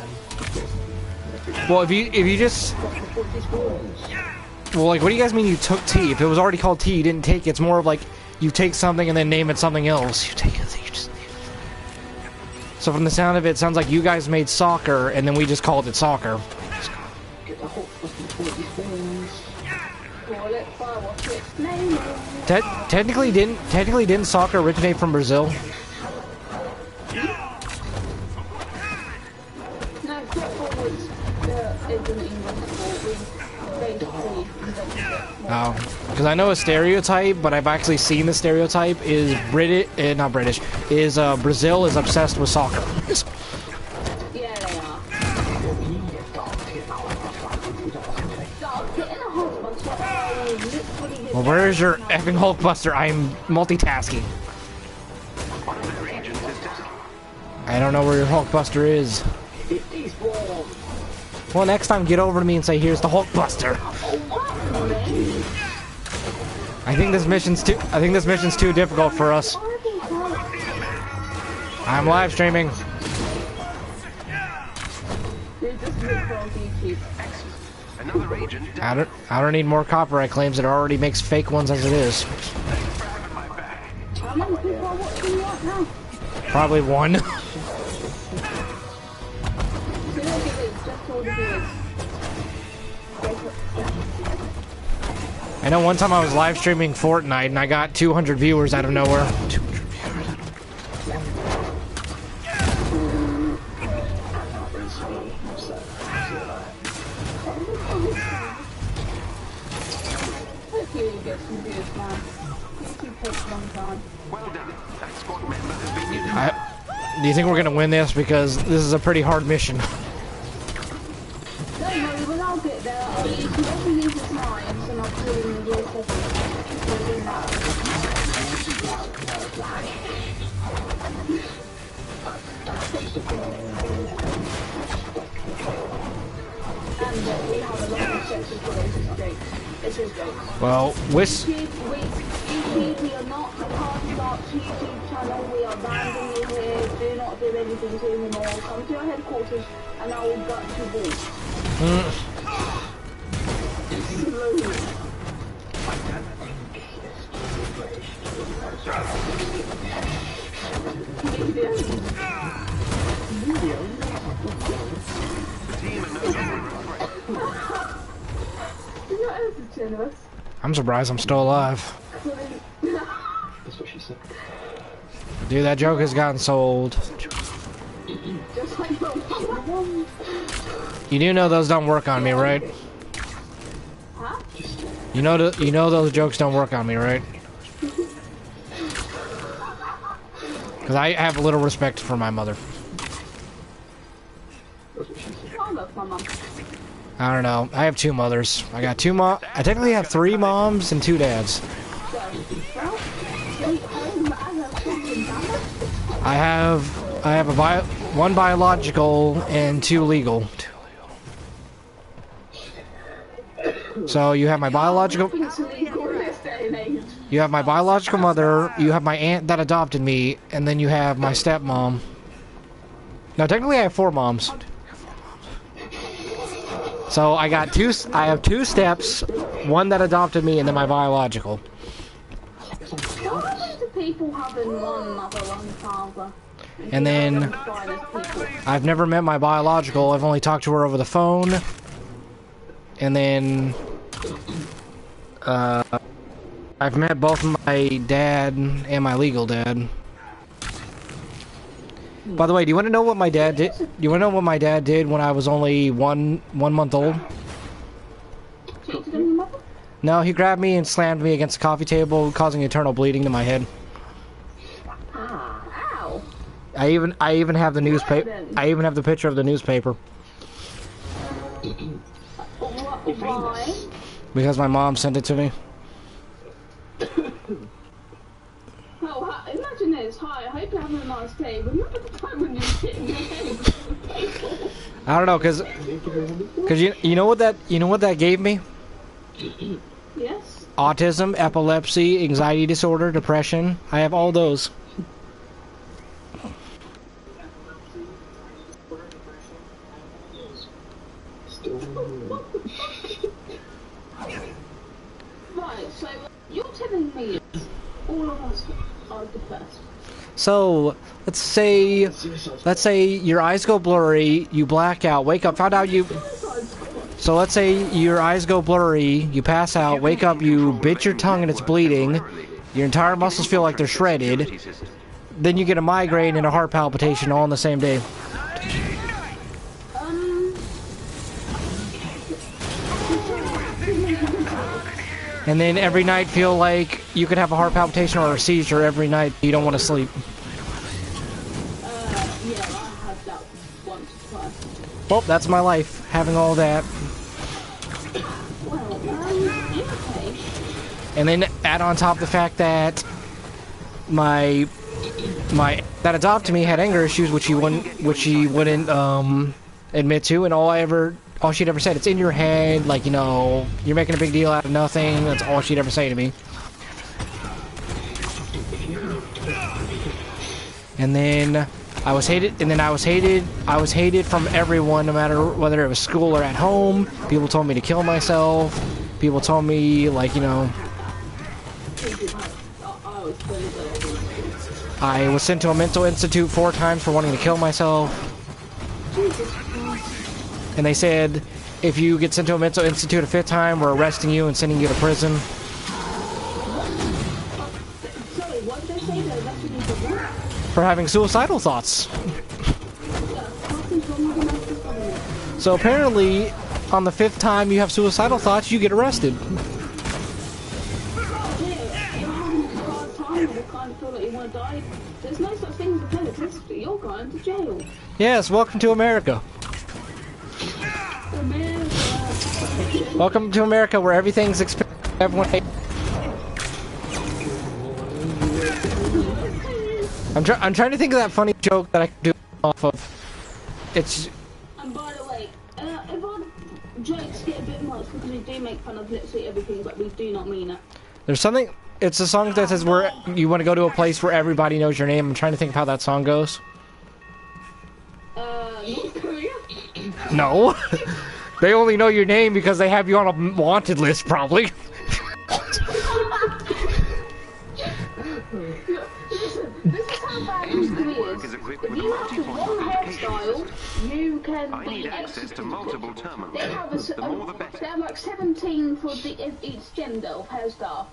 Well, if you just... Well, like, what do you guys mean you took tea? If it was already called tea, you didn't take it. It's more of like, you take something and then name it something else. You take it, you just... So from the sound of it, it sounds like you guys made soccer, and then we just called it soccer. Get the Hulk buster before these things. Technically didn't soccer originate from Brazil? No, football was is an English sport. We basically invented it. Oh, because I know a stereotype, but I've actually seen the stereotype is not British, is Brazil is obsessed with soccer. Yeah, they are. Well, where's your effing Hulkbuster? I'm multitasking. I don't know where your Hulkbuster is. Well, next time get over to me and say, here's the Hulkbuster. I think this mission's too difficult for us. I'm live streaming. I don't need more copyright claims. It already makes fake ones as it is. How many people are watching right now? Probably one. I know one time I was live streaming Fortnite and I got 200 viewers out of nowhere. 200 viewers. Well done. That squad member has been Do you think we're gonna win this? Because this is a pretty hard mission. Don't worry, when I'll get there, whoever uses knives and I'll put it in the real and we have a lot of sets of photos. It's great. It's just great. Well, We are not a part of our YouTube channel. We are abandoning you here. Do not do anything to anymore. Come to your headquarters and I will gut your balls. Slowly. I'm surprised I'm still alive. Dude, that joke has gotten so old. Just like your mum. You do know those don't work on me, right? Huh? You know those jokes don't work on me, right? Because I have little respect for my mother. I love my mum. I don't know. I have two mothers. I got two mom. I technically have three moms and two dads. I have one biological and two legal. So you have my biological. You have my biological mother. You have my aunt that adopted me, and then you have my stepmom. No, technically I have four moms. So I got two. I have two steps, one that adopted me, and then my biological. What happens to people having one mother, one father? And then I've never met my biological. I've only talked to her over the phone. And then I've met both my dad and my legal dad. By the way, do you want to know what my dad did? Do you want to know what my dad did when I was only one month old? No, he grabbed me and slammed me against the coffee table, causing internal bleeding to my head. Ow. I even have the newspaper. I even have the picture of the newspaper. Why? Because my mom sent it to me. Oh, imagine this. Hi, I hope you're having a nice day. Remember the time when you were hitting your head? I don't know, cause you know what that gave me? Yes. Autism, epilepsy, anxiety disorder, depression. I have all those. Right, so you're telling me all of us are depressed. So let's say your eyes go blurry, you black out, wake up, found out you. So let's say your eyes go blurry, you pass out, wake up, you bit your tongue and it's bleeding, your entire muscles feel like they're shredded, then you get a migraine and a heart palpitation all in the same day. And then every night feel like you could have a heart palpitation or a seizure every night. You don't want to sleep. Yeah, I had that once or twice. Well, that's my life, having all that. Well, okay. And then add on top the fact that my that adopted me had anger issues, which she wouldn't admit to, and all she'd ever said, it's in your head, like, you know, you're making a big deal out of nothing. That's all she'd ever say to me. And then I was hated from everyone, no matter whether it was school or at home. People told me to kill myself. People told me, like, you know, I was sent to a mental institute 4 times for wanting to kill myself. And they said, if you get sent to a mental institute a 5th time, we're arresting you and sending you to prison. Sorry, what did they say? They arrested you for what? For having suicidal thoughts. So apparently, on the 5th time you have suicidal thoughts, you get arrested. There's no such thing as a penitentiary. You're going to jail. Yes, welcome to America. Welcome to America, where everything's expensive. Everyone hates. I'm trying to think of that funny joke that I can do off of. It's. And by the way, if our jokes get a bit much because we do make fun of literally everything, but we do not mean it. There's something. It's a song that says where you want to go to a place where everybody knows your name. I'm trying to think of how that song goes. North Korea? No. They only know your name because they have you on a wanted list, probably. This is how bad North Korea is. If you have just one hairstyle, you can I be need access to multiple terminals. They have The more the better. they have like 17 for each gender of hairstyle.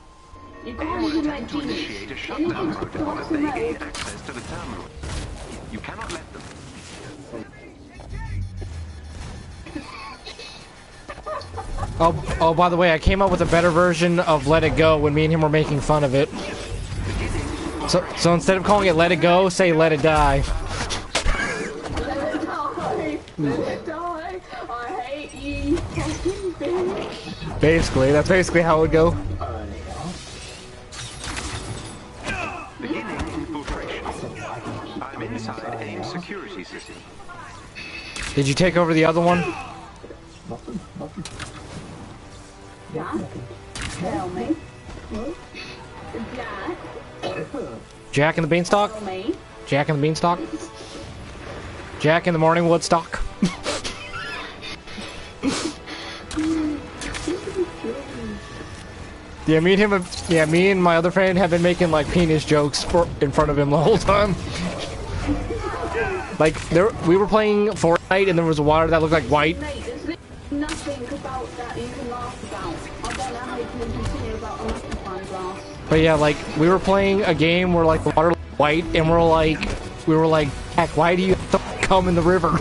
You AIM can't will even attempt like to genius. initiate a shutdown protocol if they gain access to the terminal. You cannot let them. Oh, by the way, I came up with a better version of Let It Go when me and him were making fun of it. So instead of calling it Let It Go, say Let It Die. Let it die. Let it die. I hate you, fucking bitch. Basically, that's basically how it would go. Beginning infiltration. I'm inside AIM security system. Did you take over the other one? Yeah? Tell me. Jack and the Beanstalk? Tell me. Jack and the Beanstalk? Jack in the morning Woodstock? Yeah, me and my other friend have been making like penis jokes in front of him the whole time. Like we were playing Fortnite and there was water that looked like white. Mate, there's nothing about that you can laugh about. I don't know how you can continue about a magnifying glass. But yeah, like we were playing a game where like the water looked white and we were like, heck, why do you have to come in the river?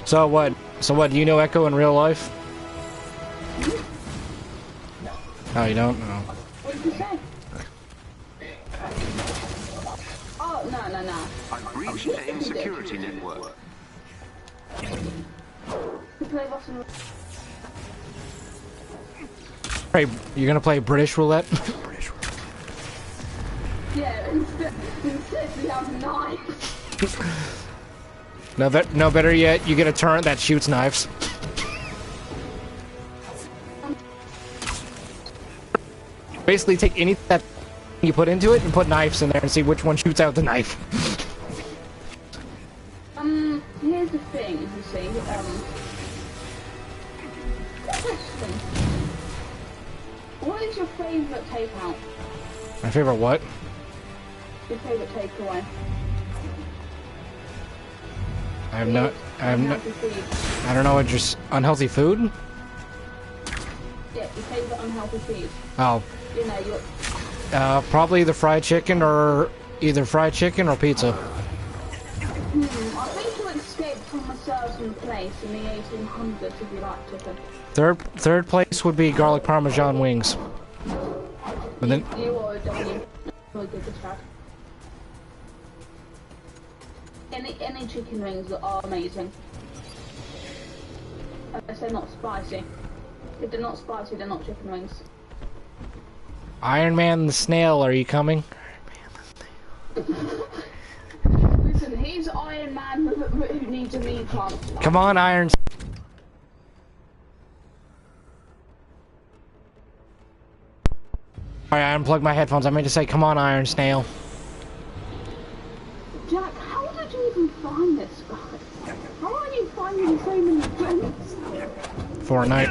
So what? Do you know Echo in real life? Oh, you don't? No. What did you say? Oh, no. I've breached AIM security network. You play Russian. Hey, you're gonna play British roulette? British roulette. Yeah, instead we have knives. No, better yet, you get a turret that shoots knives. Basically, take any that you put into it and put knives in there and see which one shoots out the knife. Here's the thing, you see, question. What is your favourite takeout? My favorite what? Your favourite takeaway? I don't know, just unhealthy food? Yeah, your favourite unhealthy food. Oh. You know, your... Probably either fried chicken or pizza. I think you escaped from a certain place in the 1800s if you like chicken. Third place would be garlic parmesan wings. But then You are a W. Really good to try. Any chicken wings are amazing. Unless they're not spicy. If they're not spicy, they're not chicken wings. Iron Man the snail, are you coming? Listen, he's Iron Man who needs a knee plant. Come on, Iron. Alright, I unplugged my headphones. I meant to say, come on, Iron Snail. Jack, how did you even find this guy? How are you finding so many friends? Fortnite.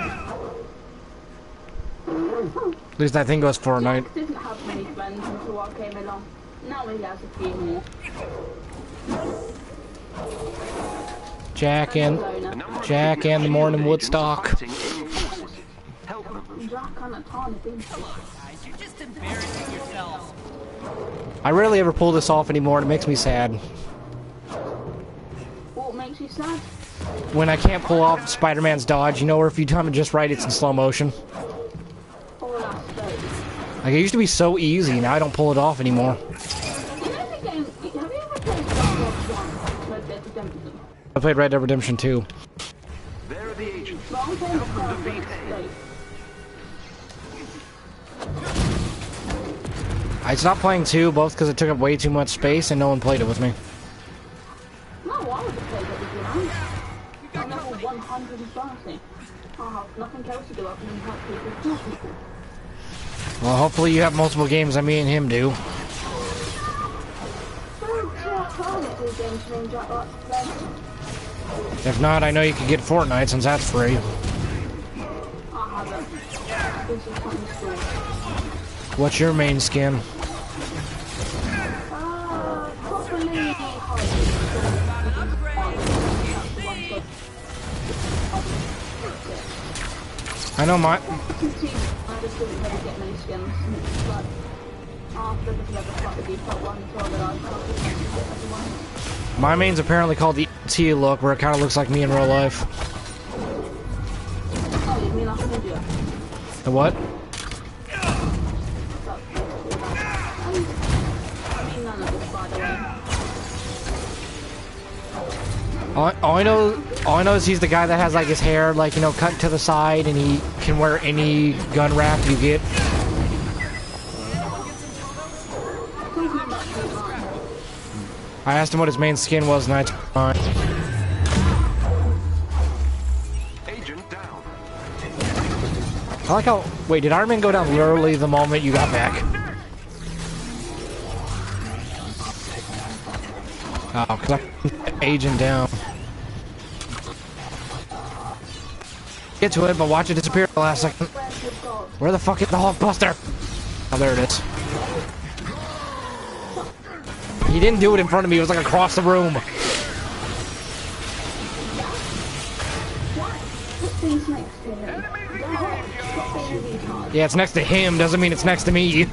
At least I think it was Fortnite. Jack didn't have many friends until I came along. Now he has a few more. Jack and the morning Woodstock. Jack on a ton of things. Guys, you're just embarrassing yourselves. I rarely ever pull this off anymore, and it makes me sad. What makes you sad? When I can't pull off Spider-Man's dodge, you know, or if you time it just right, it's in slow motion. Or last day. Like, it used to be so easy, now I don't pull it off anymore. You know the game, have you ever played Star Wars 1, Red Dead Redemption? I played Red Dead Redemption 2. There are the agents. But I'm playing Star Wars defeat State. I stopped playing 2, both because it took up way too much space and no one played it with me. No, I would have played it with you, man. I'm level 130. I have nothing else to do other than help people kill people. Well, hopefully you have multiple games that me and him do. If not, I know you could get Fortnite since that's free. What's your main skin? I know my. I just didn't really get many skins. But after the default one, so that I can't get everyone. My main's apparently called the T look, where it kind of looks like me in real life. Oh, you mean like an India? The what? I mean none of this, by the way. All I know is he's the guy that has like his hair like, you know, cut to the side, and he can wear any gun wrap you get. I asked him what his main skin was, and I told him. Agent down. I like how. Wait, did Iron Man go down literally the moment you got back? Oh, cause I'm agent down. Get to it, but watch it disappear the last second. Where the fuck is the Hulkbuster? Oh, there it is. He didn't do it in front of me, it was like across the room. Yeah, it's next to him, doesn't mean it's next to me.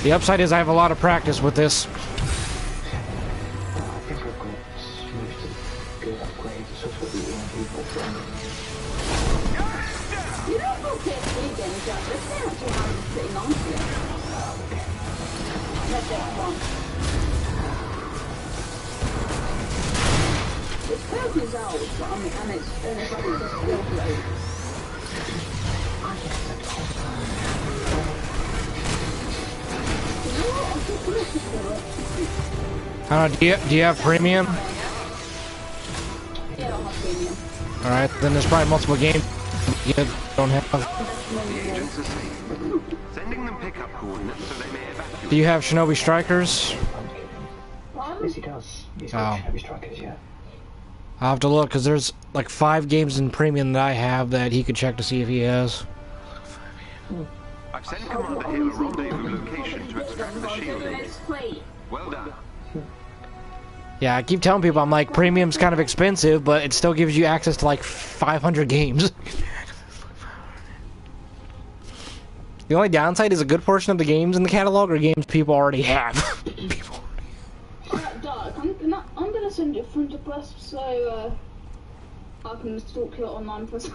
The upside is I have a lot of practice with this. I don't know, do you have premium? Yeah, I have premium. Alright, then there's probably multiple games you don't have. The agents are safe. Sending them pickup coordinates so they may evacuate. Do you have Shinobi Strikers? Yes, he does. He's Oh. got heavy strikers, yeah. I'll have to look, because there's like 5 games in premium that I have that he could check to see if he has. I've sent Commander Hill a rendezvous location to extract the shield. Well done. Yeah, I keep telling people, I'm like, premium's kind of expensive, but it still gives you access to like 500 games. The only downside is a good portion of the games in the catalog are games people already have. Doug, I'm gonna send you a friend request so I can stalk your online presence.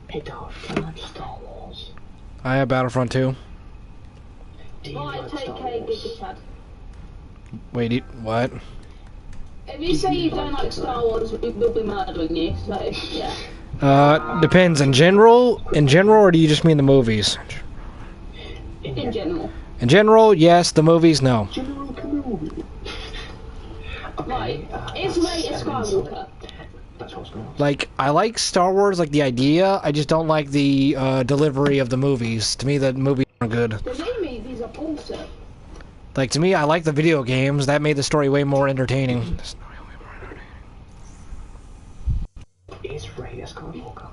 Hey, Dog, can I have Star Wars? I have Battlefront 2. Do you Right, like take Star care, Wars? Giga Wait, what? If you say you don't like Star Wars, we will be murdering you, so, yeah. Depends. In general, or do you just mean the movies? In general. In general, yes. The movies, no. General Kenobi. Right, is Rey a Skywalker? That's what's going on. Like, I like Star Wars, like the idea. I just don't like the delivery of the movies. To me, the movies aren't good. The new movies are bullshit. Like, to me, I like the video games. That made the story way more entertaining. Is Rey a Skywalker?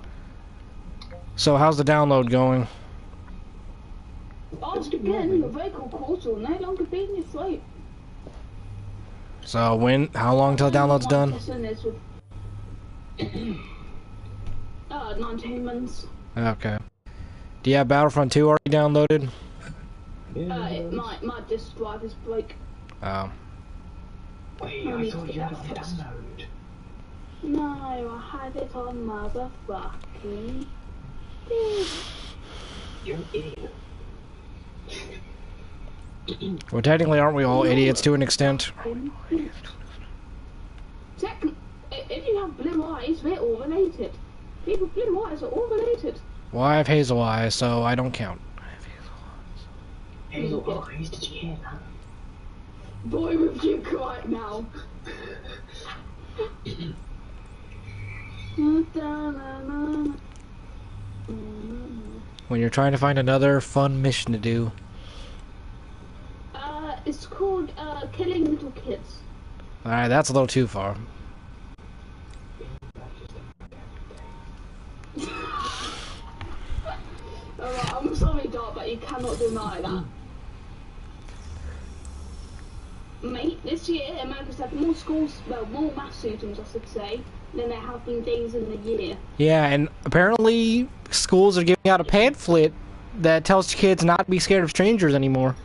So, how's the download going? Ask again, the vocal cords will no longer be in your throat. So, how long till the download's done? 19 months. Okay. Do you have Battlefront 2 already downloaded? My disk drive is broke. Oh. Wait, I thought you had it on download. No, I had it on motherfucking disk. You're an idiot. Well, technically, aren't we all idiots to an extent? If you have blue eyes, they're all related. People with blue eyes are all related. Well, I have hazel eyes, so I don't count. Hazel eyes, did you hear that? Boy, with you right now. When you're trying to find another fun mission to do. It's called Killing Little Kids. Alright, that's a little too far. Alright, I'm sorry, Dot, but you cannot deny that. Mate, this year America's had more schools, well, more mass shootings, I should say, than there have been days in the year. Yeah, and apparently schools are giving out a pamphlet that tells kids not to be scared of strangers anymore.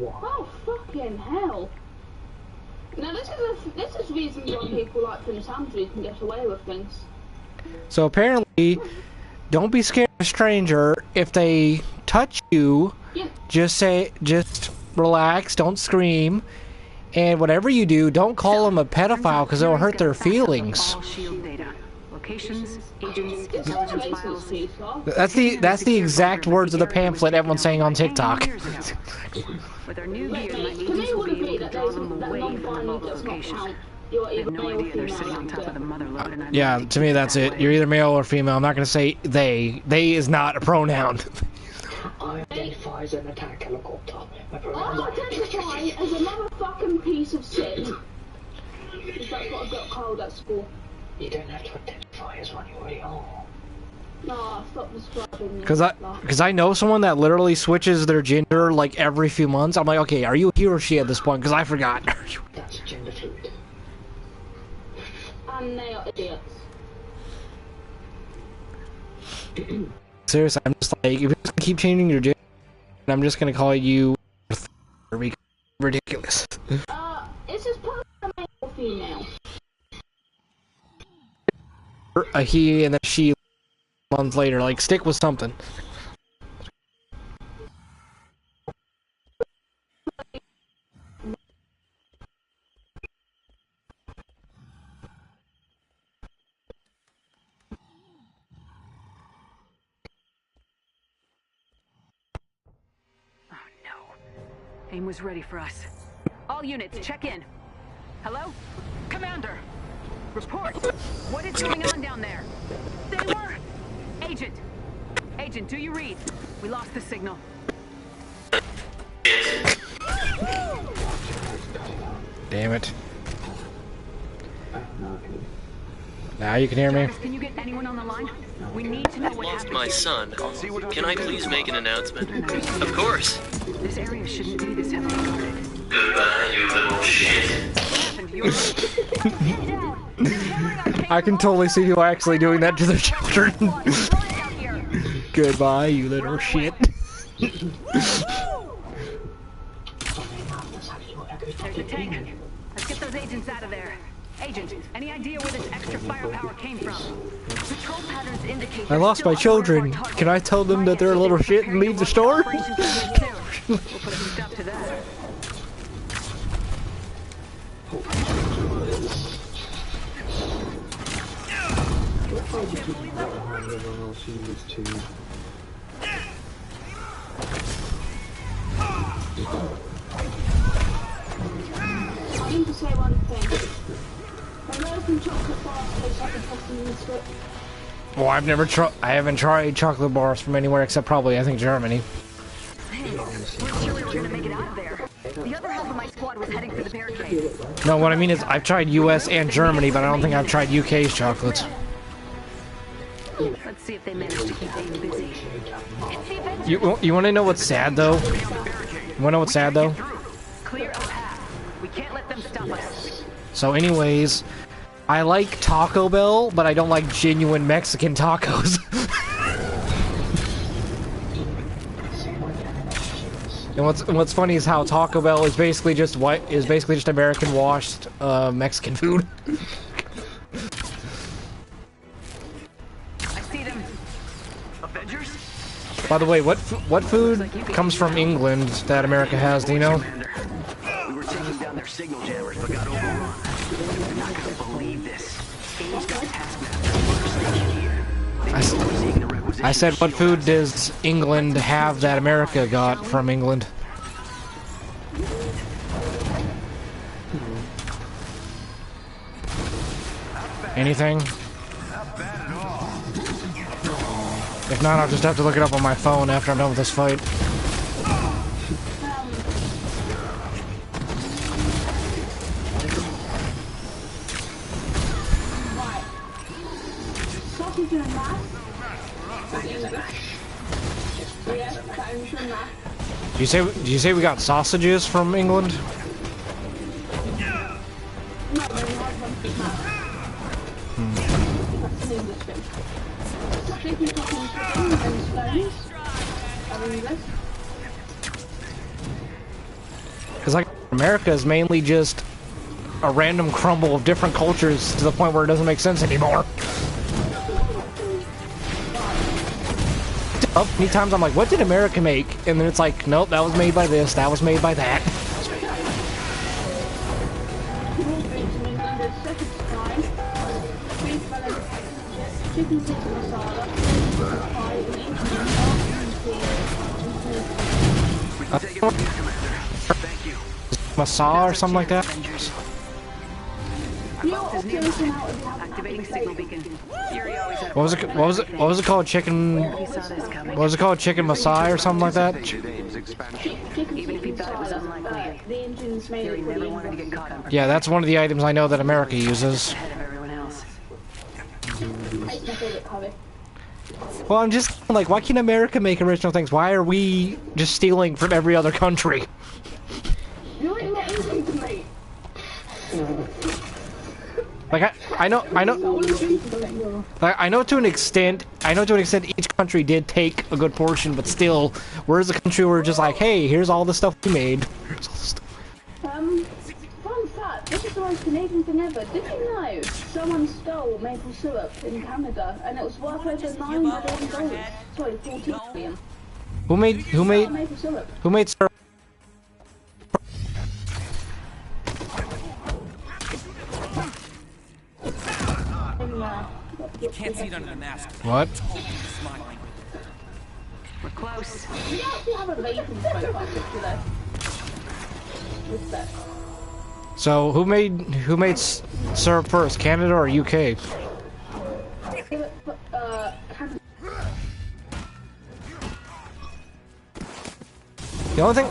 Oh, fucking hell. Now, this is reasons why people like Prince Andrew can get away with things. So apparently, don't be scared of a stranger. If they touch you, Yeah. just relax, don't scream, and whatever you do, don't call them a pedophile because it'll hurt their feelings. All shield data. Locations, agents, This is intelligence racist, files. Peter. That's the exact words of the pamphlet everyone's saying on TikTok. With our new gear, my Can agents we will all be agree able to that draw them that away from the non-binary local does not location. count? You're I have either no male or idea they're female. sitting on top of the mother lode, and I'm Yeah, to me that's it. You're either male or female. I'm not gonna say they. They is not a pronoun. I identify as an attack helicopter. My I pronouns are identify as a motherfucking piece of shit. That's what I got called at school. You don't have to identify as one, you already are. No, stop describing me. Because I know someone that literally switches their gender like every few months. I'm like, okay, are you he or she at this point? Because I forgot. That's gender fluid. And they are idiots. Seriously, I'm just like, if you're just gonna keep changing your gender, I'm just gonna call you ridiculous. It's just part of male or female. A he and a she a month later, like stick with something. Oh no. AIM was ready for us. All units, check in. Hello? Commander! Report! What is going on down there? They were... Agent! Agent, do you read? We lost the signal. Damn it. Now you can hear me. Jarvis, can you get anyone on the line? We need to know what Lost happened. my son. Can I please make an announcement? Of course. This area shouldn't be this heavily guarded. Goodbye, you little shit. What happened? You were... I can totally see you actually doing that to their children. Goodbye, you little shit. There's a tank. Let's get those agents out of there. Agent, any idea where this extra firepower came from? Patrol patterns indicate I lost my children. Can I tell them that they're a little shit and leave the store? We'll put some stuff to that. I need to say one thing. American chocolate bars taste like a fucking biscuit. Well, I haven't tried chocolate bars from anywhere except probably, I think, Germany. We're sure we were gonna make it out of there. The other half of my squad was heading for the barricade. No, what I mean is I've tried US and Germany, but I don't think I've tried UK's chocolates. Let's see if they managed to keep AIM busy. It's the Avengers. You want to know what's sad, though? You want to know what's sad, though? Clear a path. We can't let them stop us. So anyways, I like Taco Bell, but I don't like genuine Mexican tacos. And what's funny is how Taco Bell is basically just American washed Mexican food. I see them. Avengers? By the way, what food comes from England that America has? Do you know? We were taking down their signal jammers, but got overrun. You're not gonna believe this. AIM's got taskmasters here. I said, what food does England have that America got from England? Anything? If not, I'll just have to look it up on my phone after I'm done with this fight. Sausage and mash? Yeah, that is a mash. Did you say we got sausages from England? That's an English thing. Chicken topping chicken and stones. Avengers. Because like America is mainly just a random crumble of different cultures to the point where it doesn't make sense anymore. Many times I'm like, what did America make? And then it's like, nope, that was made by this, that was made by that. Masa or something like that. Activating signal beacon. What was it called? Chicken. What was it called? Chicken Masai or something like that? Even if he thought it was unlikely, Fury never wanted to get caught on. Yeah, that's one of the items I know that America uses. Ahead of everyone else. Well, I'm just like, why can't America make original things? Why are we just stealing from every other country? Like I know to an extent each country did take a good portion, but still, where's the country where we're just like, hey, here's all the stuff we made. Fun fact, this is the most Canadian thing ever. Did you know someone stole maple syrup in Canada and it was worth over $9 million? Sorry, 14 million. Who made maple syrup? Who made syrup? You can't see it under the mask. What? We're close. We actually have a vaping profile today. Respect. So who made syrup first, Canada or UK? Canada. The only thing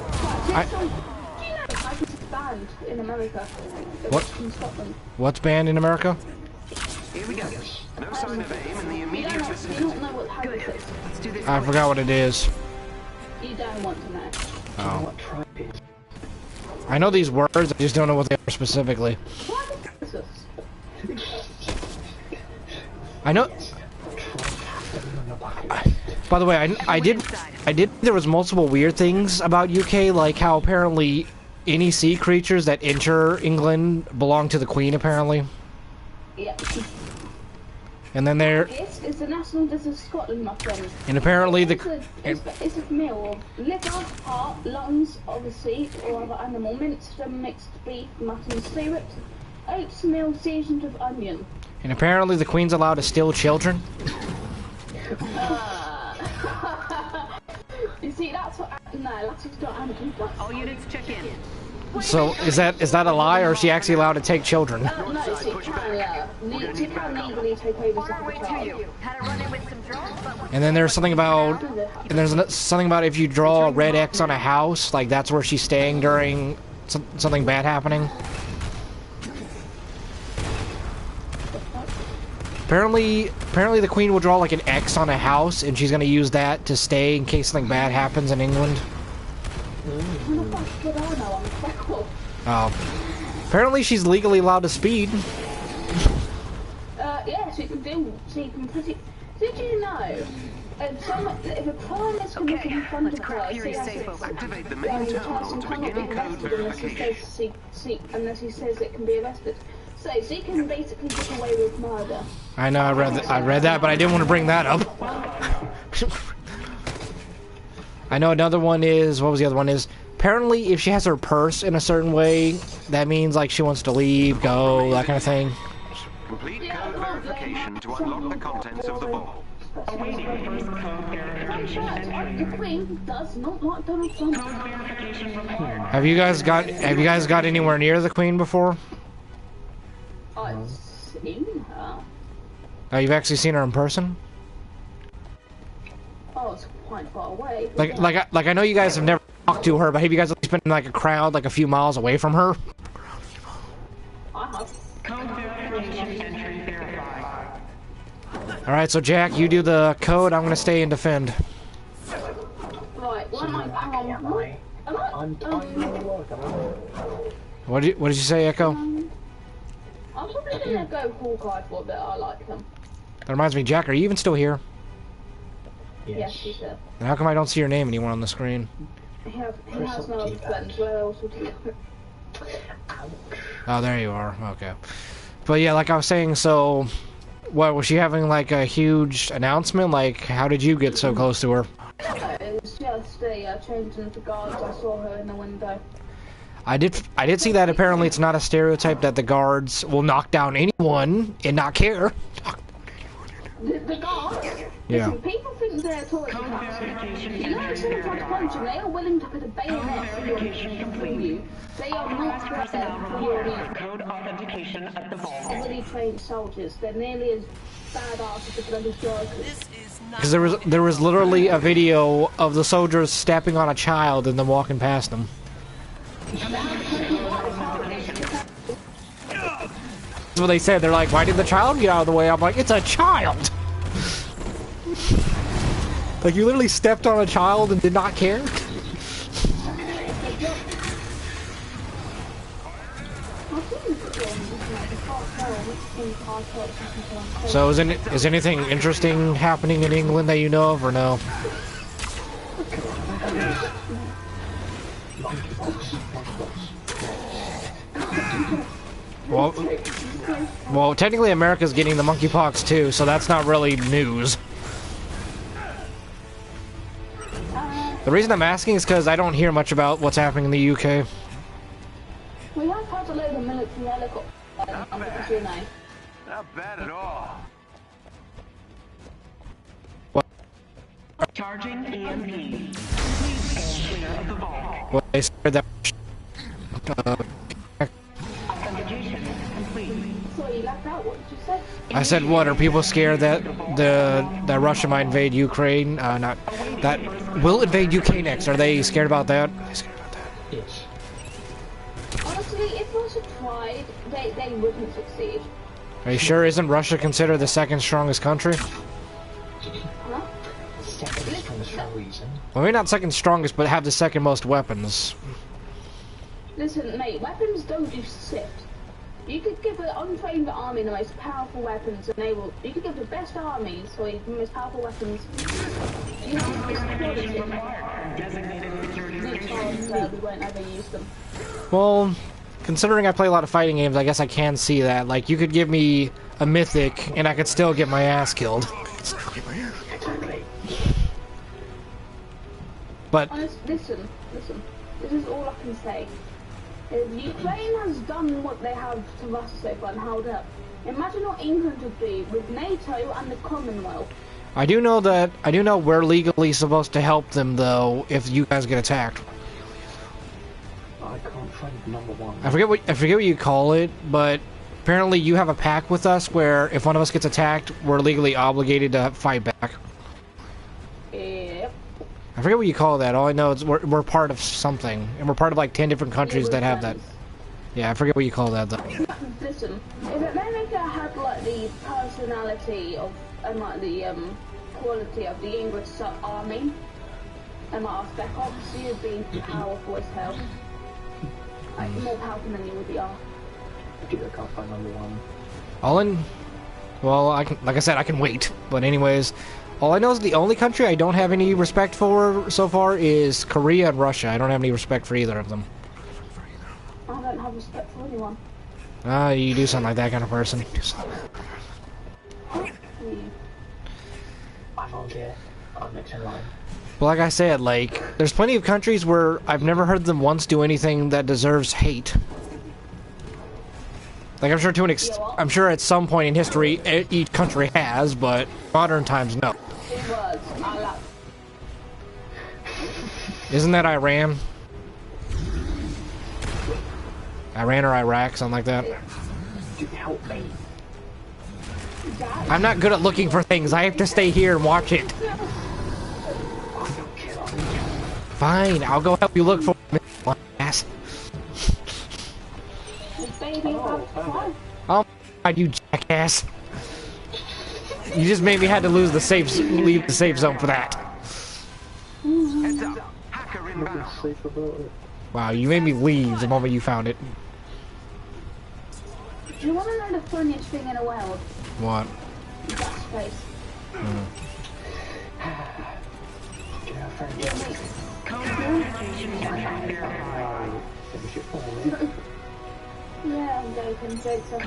It's banned in America. What? In Scotland. What's banned in America? Here we go. No sign of aim in the immediate vicinity. You don't know what habit is. Let's do this. I forgot what it is. You don't want to know. Oh. I know these words, I just don't know what they are specifically. What is this? I know. By the way, I did. There was multiple weird things about UK, like how apparently any sea creatures that enter England belong to the Queen, apparently. Yeah. And then there. This is the national dish of Scotland, my friend. And apparently It's a meal of liver, heart, lungs, obviously, or other animal, minced and mixed beef, mutton, syrup, oatmeal seasoned with onion. And apparently the Queen's allowed to steal children. You see, that's what. No, that's just not animal. All units check in. So is that a lie, or is she actually allowed to take children? No, she can legally take over On our way to you. Had a run-in with some drones, but And then there's something about if you draw a red X on a house, like that's where she's staying during something bad happening. Apparently the Queen will draw like an X on a house, and she's gonna use that to stay in case something bad happens in England. Apparently she's legally allowed to speed. Yeah, so you can pretty. Did you know? If a crime is committed in front of her, she has to Activate the main terminal to begin code verification. unless he says it can be arrested. So she can basically get away with murder. I know, I read that, but I didn't want to bring that up. I know another one is, what was the other one is? Apparently, if she has her purse in a certain way, that means like she wants to leave, go, that kind of thing. Complete code verification to unlock the contents of the vault. The Queen does not like Donald Trump. Have you guys got anywhere near the Queen before? I've seen her. Oh, you've actually seen her in person? Oh, it's quite far away. Like I know you guys have never talked to her, but have you guys at least been in like a crowd like a few miles away from her? I have. Alright, so Jack, you do the code, I'm gonna stay and defend. Right, what am I? What did you say, Echo? I'll probably gonna go Hawkeye for a bit. I like him. That reminds me, Jack, are you even still here? Yes, he's there. And how come I don't see your name anymore on the screen? He has no other friends. Where else would he go? Oh, there you are. Okay. But yeah, like I was saying, so... What, was she having, like, a huge announcement? Like, how did you get so close to her? It was just a change in the guards. I saw her in the window. I did see that. Apparently it's not a stereotype that the guards will knock down anyone and not care. The guards? Yeah. Listen, people think they're toys. You know, if someone tries to punch you, they are willing to put a bayonet for you. They are not there for your code authentication at the vault. Heavily trained soldiers. They're nearly as badass as the bloody strikers. Because there was literally a video of the soldiers stepping on a child and then walking past them. That's what they said. They're like, why did the child get out of the way? I'm like, it's a child! Like, you literally stepped on a child and did not care? So is anything interesting happening in England that you know of, or no? Well, technically America's getting the monkeypox too, so that's not really news. The reason I'm asking is because I don't hear much about what's happening in the UK. We have had a load of military helicopters. Not bad at all. What? Charging EMP. Please clear of the vault. Well, they said that. Authentication complete. So you left out. What did you say? I said, what, are people scared that that Russia might invade Ukraine? Not that will invade UK next. Are they scared about that? Are they scared about that? Yes. Honestly, if Russia tried, they wouldn't succeed. Are you sure? Isn't Russia considered the second strongest country? Huh? Second strongest for a reason. Well, maybe not second strongest, but have the second most weapons. Listen, mate, weapons don't do shit. You could give an untrained army the most powerful weapons, and they will. You could give the best armies, so the most powerful weapons. You have we won't ever use them. Well, considering I play a lot of fighting games, I guess I can see that. Like, you could give me a mythic, and I could still get my ass killed. But Listen. This is all I can say. If Ukraine has done what they have to Russia so far and held up, imagine what England would be with NATO and the Commonwealth. I do know we're legally supposed to help them, though, if you guys get attacked. I can't find number one. I forget what you call it, but apparently you have a pact with us where if one of us gets attacked, we're legally obligated to fight back. Yep. I forget what you call that. All I know is we're part of something, and we're part of like 10 different countries that have that. Yeah, I forget what you call that though. Listen, if America had like the personality of and like the quality of the English army and like our spec ops, you'd be powerful as hell. Like more powerful than you would be are. I can't find number one. Well, like I said, I can wait. But anyways, all I know is the only country I don't have any respect for so far is Korea and Russia. I don't have any respect for either of them. I don't have respect for anyone. You do sound like that kind of person. I volunteer. I'm next in line. But like I said, like, there's plenty of countries where I've never heard them once do anything that deserves hate. Like, I'm sure I'm sure at some point in history each country has, but modern times, no. Isn't that Iran? Iran or Iraq, something like that. Help me. I'm not good at looking for things. I have to stay here and watch it. Fine, I'll go help you look for it, ass. Oh my God, you jackass! You just made me had to leave the safe zone for that. Heads up. Hacker inbound. Wow, you made me leave the moment you found it. Do you want to know the funniest thing in the world? What? That space. Yeah, I'm joking. Jokes are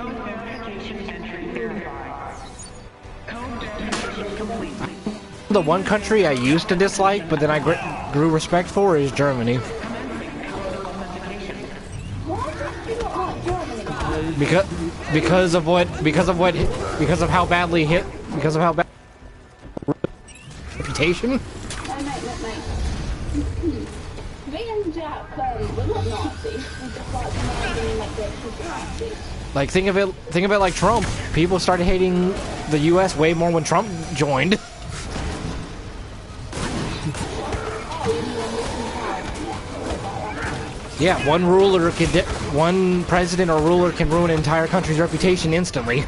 The one country I used to dislike, but then I grew respect for is Germany. Because of how badly hit, because of how bad reputation. Mate. Me and Jack, we're not Nazis. We're just like demanding like they're Nazis. Like think of it like Trump. People started hating the U.S. way more when Trump joined. Yeah, one president or ruler can ruin an entire country's reputation instantly.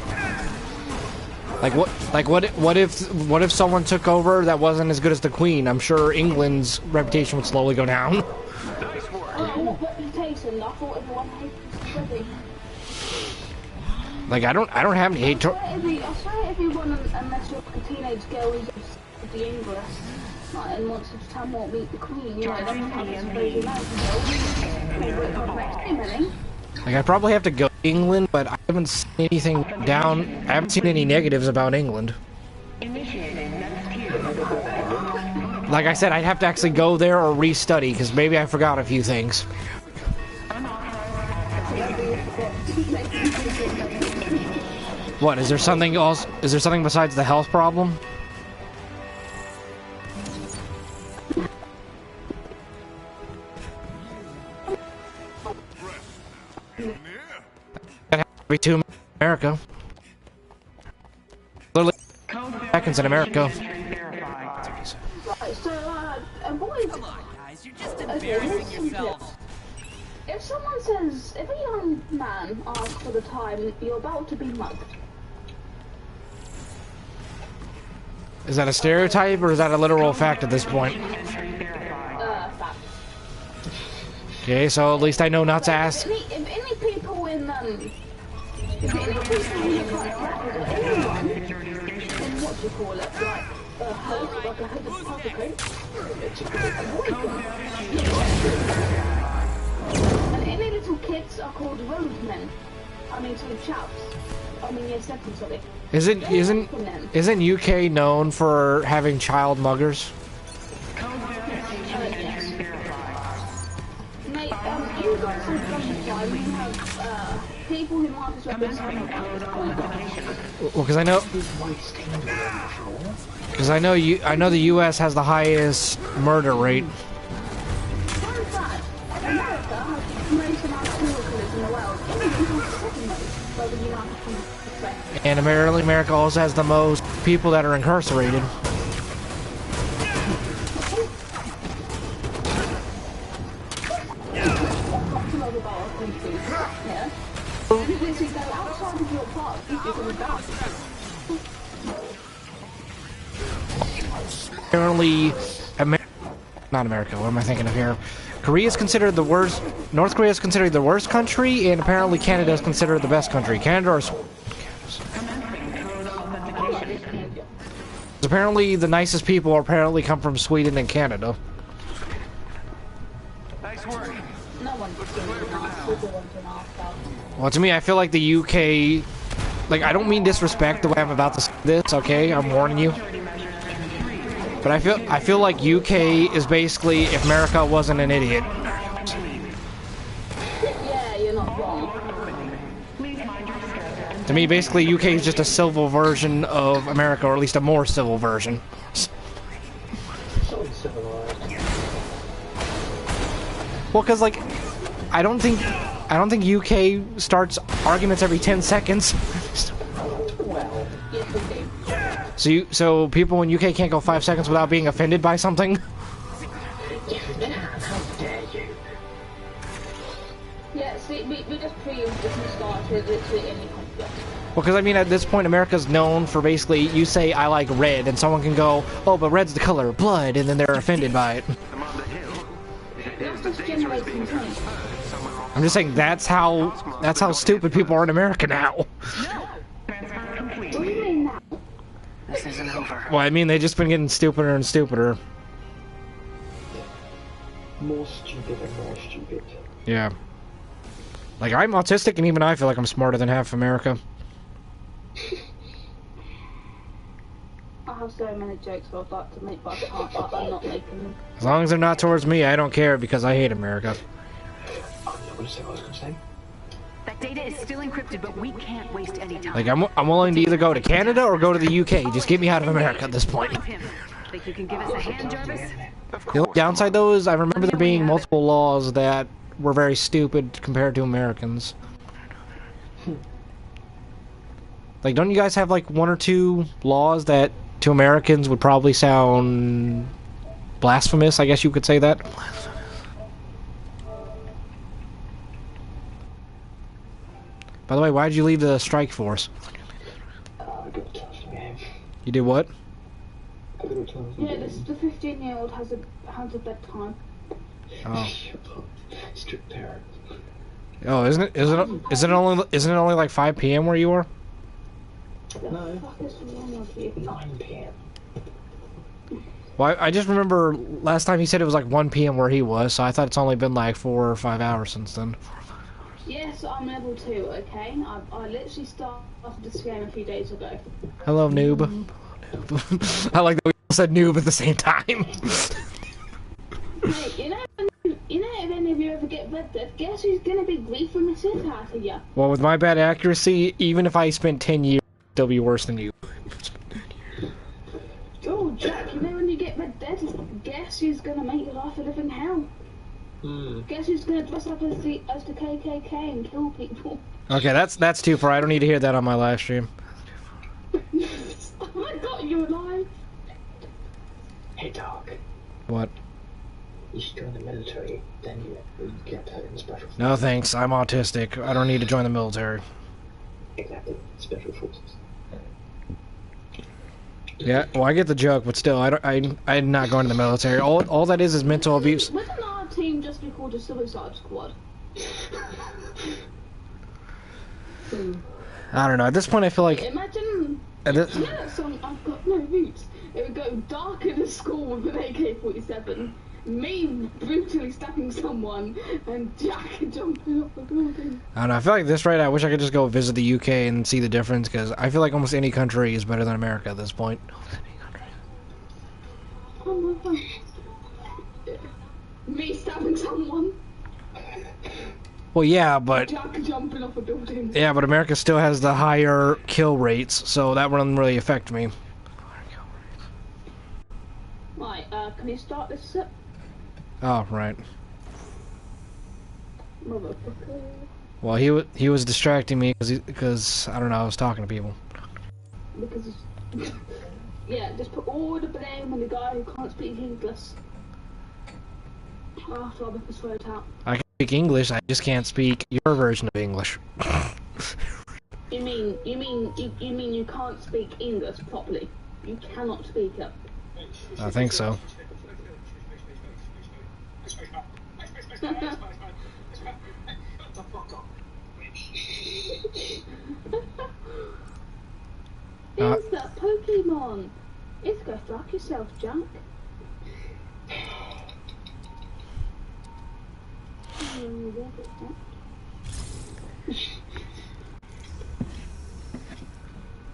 What if someone took over that wasn't as good as the Queen? I'm sure England's reputation would slowly go down. What reputation? I thought everyone hates British. Like I don't have any hate. I swear everyone, unless you're a teenage girl who's the English, and wants to time won't meet the Queen, you know, that's how it's Like I probably have to go to England, but I haven't seen anything down. I haven't seen any negatives about England. Like I said, I'd have to actually go there or restudy because maybe I forgot a few things. What, is there something else? Is there something besides the health problem? That has to be too in America. Literally seconds in America. Right, so, boys, Come on, guys, you're just embarrassing yourselves. If someone says, if a young man asks for the time you're about to be mugged, Is that a stereotype or is that a literal fact at this point? fact. Okay, so at least I know not to ask. If any people in, if any people in the country, anyone in what do you call it, like a host, like a head of and any little kids are called roadmen. I mean, so chaps. I mean, yes, sorry. Isn't UK known for having child muggers? Yes. Mate, you guys have done we have people who might as well be Well, because I know the US has the highest murder rate. Fun fact, America has the most amount of serial killers in the world. England has the second most, but the United Kingdom. And America also has the most people that are incarcerated. Apparently, not America. What am I thinking of here? Korea is considered the worst. North Korea is considered the worst country, and apparently Canada is considered the best country. Canada or apparently the nicest people apparently come from Sweden and Canada. Nice work. Well, to me, I feel like the UK, like, I don't mean disrespect the way I'm about to say this, okay? I'm warning you. But I feel like UK is basically if America wasn't an idiot. Yeah, you're not wrong. To me, basically, UK is just a civil version of America, or at least a more civil version. Well, because, like, I don't think UK starts arguments every 10 seconds. So people in UK can't go 5 seconds without being offended by something? Yeah, see, we just proved this can start with literally any conflict. Well, because I mean, at this point, America's known for basically, you say, I like red, and someone can go, oh, but red's the color of blood, and then they're offended by it. That's just generating content. I'm just saying that's how stupid people are in America now. What do you mean now? This isn't over. Well, I mean, they've just been getting stupider and stupider. More stupid and more stupid. Yeah. Like, I'm autistic, and even I feel like I'm smarter than half America. I have so many jokes I'd like to make, but I can't. I'm not making them. As long as they're not towards me, I don't care because I hate America. I'm not gonna say what I was gonna say. That data is still encrypted, but we can't waste any time. Like, I'm willing to either go to Canada or go to the UK. Just get me out of America at this point. Find him. Think you can give us a hand, Jarvis? The only downside, though, is I remember there being multiple laws that were very stupid compared to Americans. Like, don't you guys have, like, one or two laws that to Americans would probably sound blasphemous, I guess you could say that? By the way, why did you leave the strike force? I got touched again. You did what? I got touched Yeah, again. the 15-year-old has a bedtime. Oh. Strict parent. Oh, isn't it only like 5 p.m. where you are? No. Fuck is wrong with you? 9 p.m. Well, I just remember last time he said it was like 1 p.m. where he was, so I thought it's only been like 4 or 5 hours since then. Yes, I'm level 2, okay? I literally started this game a few days ago. Hello, noob. I like that we all said noob at the same time. Hey, you know if any of you ever get red dead, guess who's gonna be griefing the shit out of you? Well, with my bad accuracy, even if I spent 10 years, I'd still be worse than you. Oh, Jack, you know when you get red dead, guess who's gonna make your life a living hell? Guess who's gonna dress up as the KKK and kill people? Okay, that's too far. I don't need to hear that on my live stream. I got you alive. Hey, dog. What? You should join the military, then you get put in special forces. No thanks, I'm autistic. I don't need to join the military. Exactly, special forces. Yeah, well, I get the joke, but still, I'm not going to the military. All that is mental abuse. Wouldn't our team just be called a Suicide Squad? I don't know. At this point, I feel like... Imagine... At this, You know that song, I've Got No Roots? It would go dark in the school with an AK-47, me brutally stabbing someone, and Jack jumping off the building. I don't know. I feel like this right. I wish I could just go visit the UK and see the difference, because I feel like almost any country is better than America at this point. Oh my god. Me stabbing someone, Well, yeah, but... Jack jumping off a building. Yeah, but America still has the higher kill rates, so that wouldn't really affect me. Right, can you start this up? Oh, right. Motherfucker. Well, he was distracting me because I don't know, I was talking to people. Because it's... Yeah, just put all the blame on the guy who can't speak English. After I rip his throat out. I can speak English, I just can't speak your version of English. You mean you can't speak English properly? You cannot speak it. I think so. It's that Pokemon. It's go fuck yourself, Jack.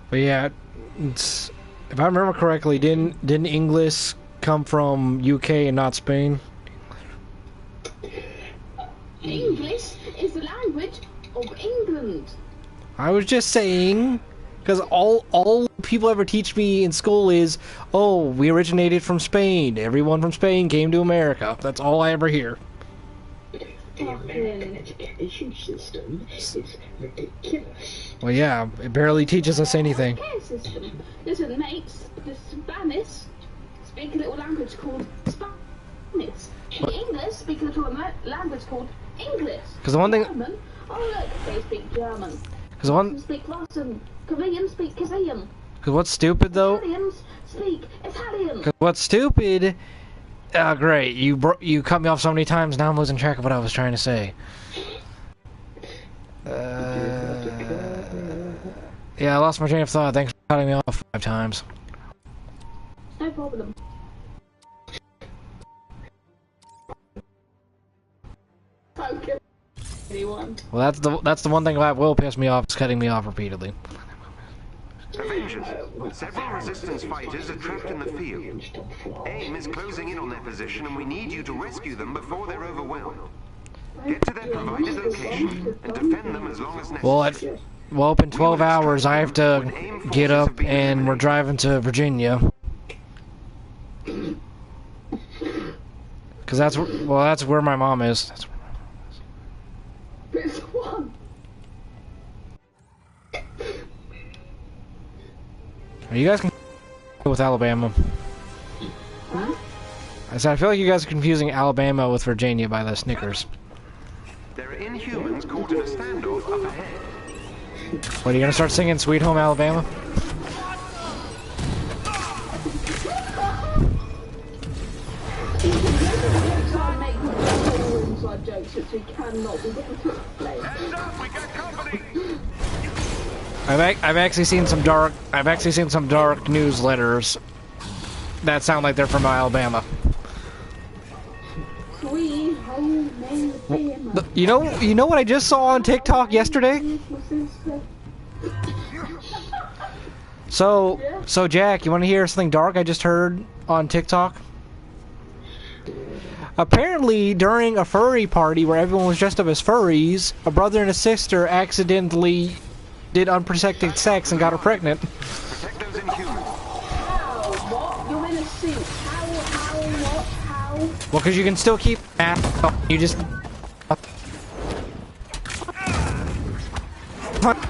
But yeah, it's, if I remember correctly, didn't English come from UK and not Spain? English is the language of England. I was just saying, because all people ever teach me in school is, oh, we originated from Spain. Everyone from Spain came to America. That's all I ever hear. The American education system is ridiculous. Well, yeah, it barely teaches us anything. Care system. Listen, mates, the Spanish speak a little language called Spanish. The English speak a little language called English. Because the one thing... German, oh look, they speak German. Because one... Russians speak Russian. Koreans speak Korean. Because what's stupid, though... Italians speak Italian. Because what's stupid... Great, you cut me off so many times, now I'm losing track of what I was trying to say. Yeah, I lost my train of thought. Thanks for cutting me off 5 times. No problem. Okay. Anyone. Well, that's the one thing that will piss me off, is cutting me off repeatedly. Avengers, several resistance fighters are trapped in the field. AIM is closing in on their position and we need you to rescue them before they're overwhelmed. Get to their provided location and defend them as long as necessary. Well, up in 12 hours, I have to get up and we're driving to Virginia. Cause that's where my mom is. Which one? Are you guys with Alabama? Huh? I said I feel like you guys are confusing Alabama with Virginia by the Snickers. There are Inhumans caught in a standoff up ahead. What, are you gonna start singing Sweet Home Alabama? I've actually seen some dark newsletters that sound like they're from Alabama. Sweet home Alabama. You know what I just saw on TikTok yesterday? So Jack, you want to hear something dark I just heard on TikTok? Apparently, during a furry party where everyone was dressed up as furries, a brother and a sister accidentally did unprotected sex and got her pregnant. Protect those Inhumans. What? You're in a suit. How? Well, because you can still keep you just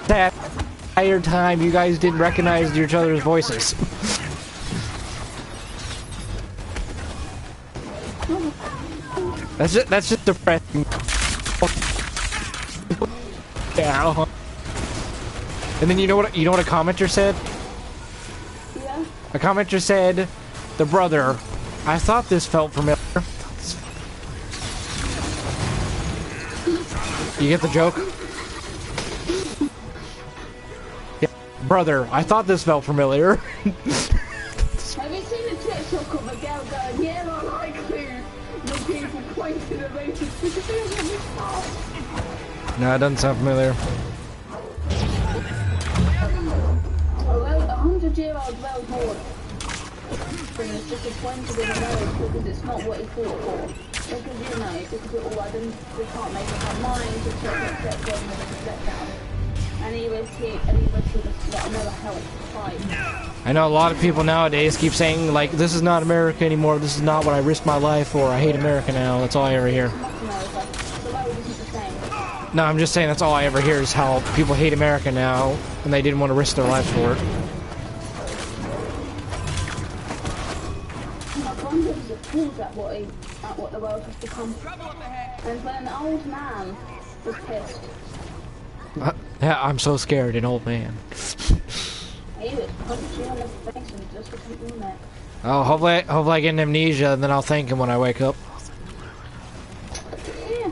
that entire time you guys didn't recognize each other's voices. That's just depressing. Yeah. And then you know what a commenter said? Yeah. A commenter said, "The brother, I thought this felt familiar." You get the joke? Yeah. Brother, I thought this felt familiar. Have you seen the TikTok of a girl going, yeah, I like food, with people pointing at racist No, it doesn't sound familiar. Well, 100-year-old world war is disappointed in America because it's not what he fought for. Because, you know, because it all we can't make up our minds, we can't accept them and let down. And he was here to let another help fight. I know a lot of people nowadays keep saying, like, this is not America anymore, this is not what I risked my life for, I hate America now, that's all I ever hear. It's not America, so why would you the same? No, I'm just saying that's all I ever hear is how people hate America now, and they didn't want to risk their lives for it. My granddad was appalled at what the world has become. And when an old man was pissed. Yeah, I'm so scared, an old man. He would punch you in the face and just couldn't do that. Oh, hopefully I get an amnesia, and then I'll thank him when I wake up. Yeah.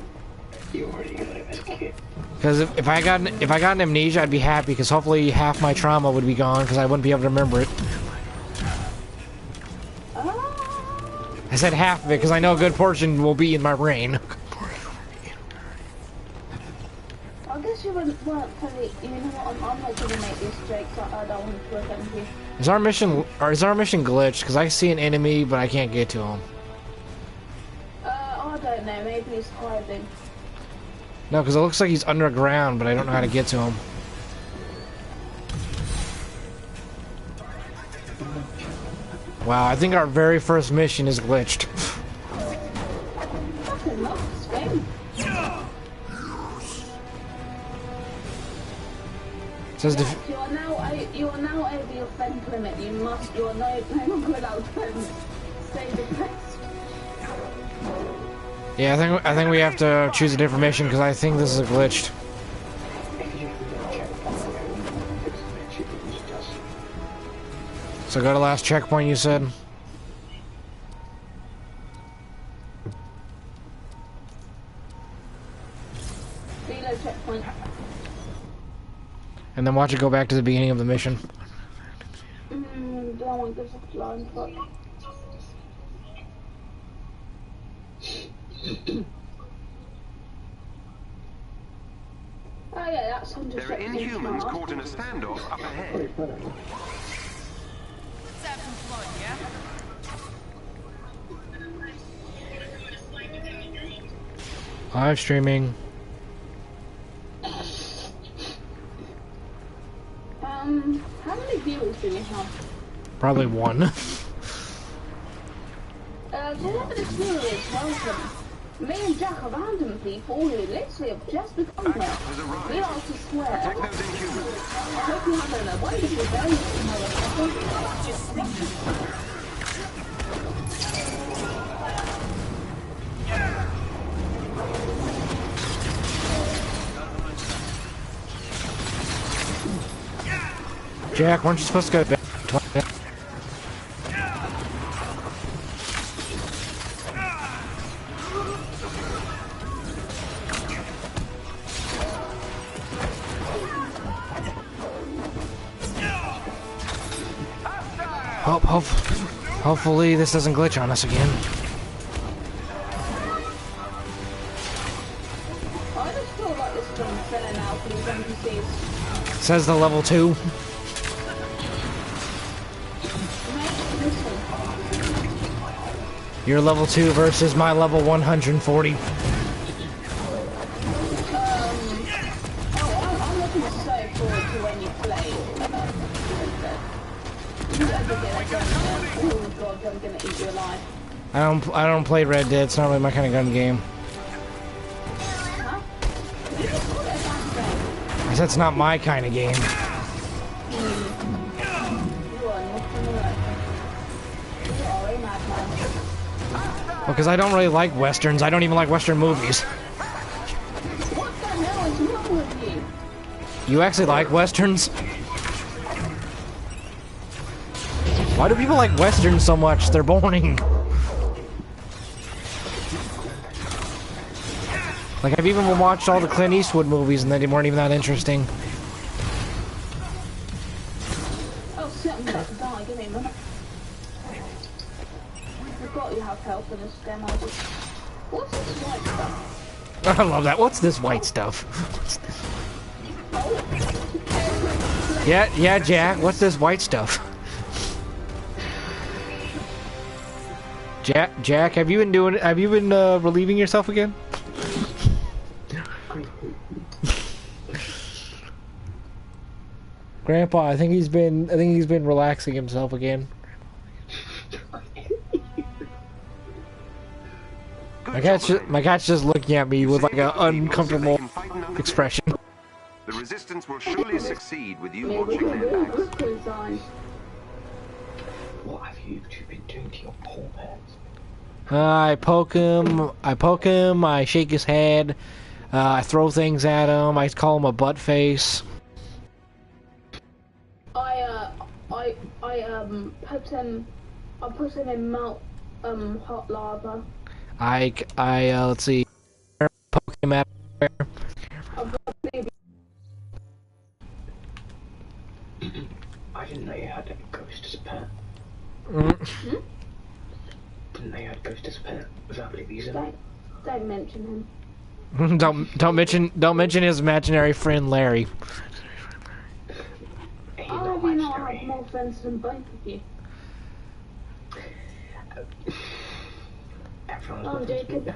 You already got it as a kid. Because if I got an amnesia, I'd be happy, because hopefully half my trauma would be gone, because I wouldn't be able to remember it. I said half of it, because I know a good portion will be in my brain. I guess you weren't fully, you know what, I'm not going to make these jokes, I don't want to offend you. Is our mission glitched? Because I see an enemy, but I can't get to him. I don't know, maybe he's hiding. No, because it looks like he's underground, but I don't know how to get to him. Wow, I think our very first mission is glitched. Fucking love this game. It says you are now over your friend limit. You are no longer allowed friends. Stay depressed. Yeah, I think we have to choose a different mission because I think this is glitched. So go to last checkpoint, you said? Reload checkpoint. then watch it go back to the beginning of the mission. Don't want this line, fuck. Oh yeah, that's 100 There are Inhumans caught in a standoff up ahead. Let's have some fun, yeah? Live streaming. How many viewers do we have? Probably one. Whoever this viewer is, welcome. Me and Jack are random people who literally have just become here. We like to swear. Protect those Inhumans. I hope you're having a wonderful day, motherfucker. Jack, weren't you supposed to go to bed? Hopefully this doesn't glitch on us again. I just feel like this is unfair now for these NPCs. Says the level 2. Mate, listen. Your level 2 versus my level 140. I'm looking so forward to when you play. You ever get a gun? Oh god, I'm gonna eat you alive. I don't play Red Dead. It's not really my kind of gun game. Huh? You just call it a bad game. I said it's not my kind of game. You are nothing alike. You are a madman. Well, because I don't really like westerns. I don't even like western movies. What the hell is wrong with you? You actually like westerns? Why do people like westerns so much? They're boring. Like, I've even watched all the Clint Eastwood movies and they weren't even that interesting. Oh shit, I'm about to die, give me a minute. I forgot you have health in this demo. What's this white stuff? I love that. What's this white stuff? Yeah, Jack. What's this white stuff? Jack, have you been relieving yourself again? Grandpa, I think he's been relaxing himself again. My cat's just looking at me with like an uncomfortable expression. The resistance will surely succeed with you watching their backs. What have you two been doing to your poor pets? I poke him, I shake his head, I throw things at him, I call him a butt face. I put him in hot lava. Let's see, poke him at I didn't know you had a ghost as a pet. Didn't know you had a ghost as a pet. Was that really reason? Don't mention him. don't mention his imaginary friend Larry. Oh, do you not have more friends than both of you? Oh, Jacob.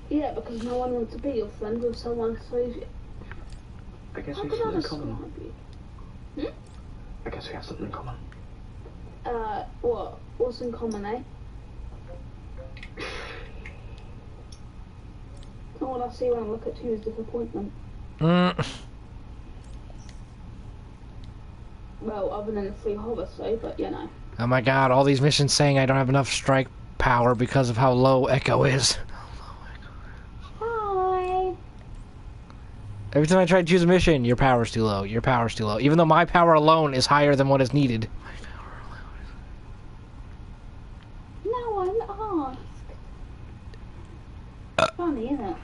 Yeah, because no one wants to be your friend with someone so. I guess we have something in common. I guess we have something in common. What? What's in common, eh? All I see when I look at you is disappointment. Well, other than the free horror, so, but you know. Oh my god, all these missions saying I don't have enough strike power because of how low Echo is. Hi! Every time I try to choose a mission, your power's too low, your power's too low. Even though my power alone is higher than what is needed. No one asked. Funny, isn't it?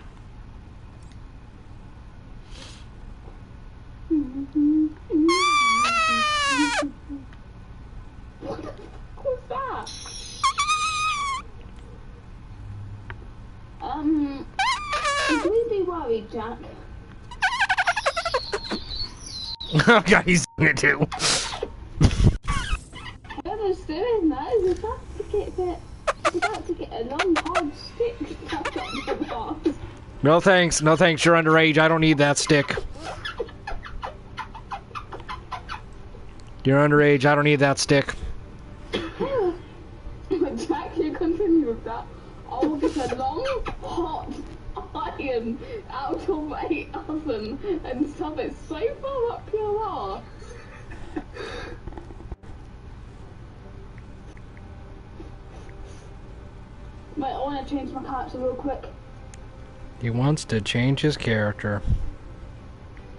What's that? Should we be worried, Jack? Oh god, he's doing it too. Whoever's doing that is about to get a long hard stick stuck up the box. No thanks, no thanks, you're underage, I don't need that stick. You're underage, I don't need that stick. Jack, you continue with that. I will get a long, hot iron out of a oven and stuff it so far up your arse. Wait, I want to change my character real quick. He wants to change his character.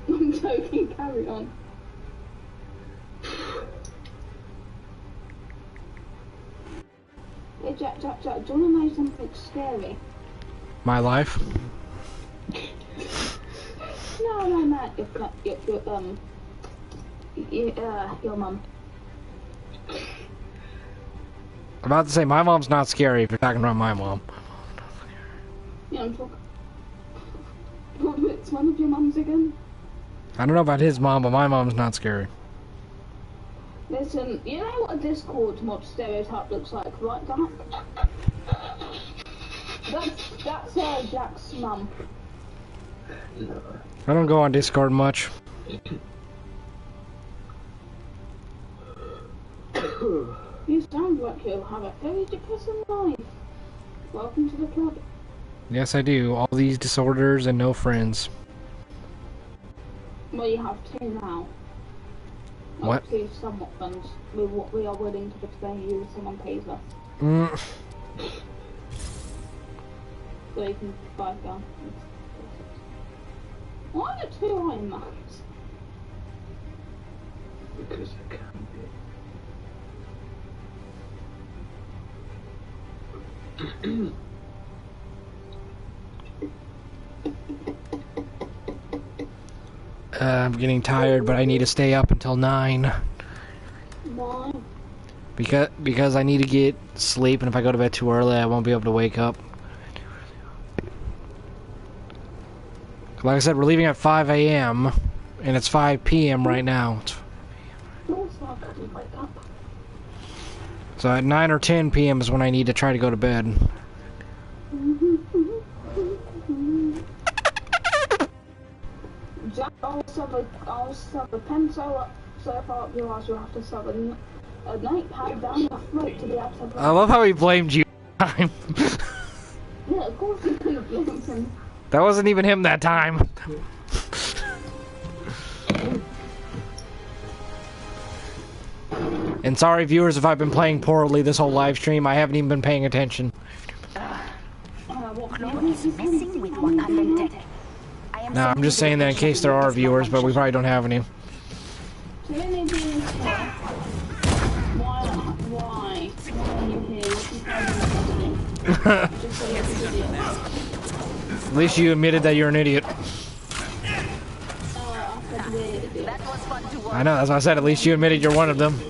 I'm joking, carry on. Hey Jack, do you want to know something scary? My life? No, Matt, your mum. I'm about to say, my mom's not scary if you're talking about my mom. Yeah, I'm talking. It's one of your mums again? I don't know about his mom, but my mom's not scary. Listen, you know what a Discord mod stereotype looks like, right, Jack? That's Jack's mum. I don't go on Discord much. You sound like you'll have a very depressing life. Welcome to the club. Yes, I do. All these disorders and no friends. Well, you have two now. What? Obviously, somewhat friends. We are willing to betray you if someone pays us. So you can buy guns. Why are the two Iron Mans? Because it can be. I'm getting tired, but I need to stay up until 9. Why? Because I need to get sleep, and if I go to bed too early, I won't be able to wake up. Like I said, we're leaving at 5 a.m. and it's 5 p.m. right now. So at 9 or 10 p.m. is when I need to try to go to bed. Jack, I'll shove a pencil up so far up your ass you'll have to shove a notepad down your throat to be able to... I love how he blamed you. Yeah, of course you could have blamed him. That wasn't even him that time. And sorry viewers if I've been playing poorly this whole live stream. I haven't even been paying attention. No, I'm just saying that in case there are viewers, but we probably don't have any. Why are you here? At least you admitted that you're an idiot. I know, that's why I said at least you admitted you're one of them.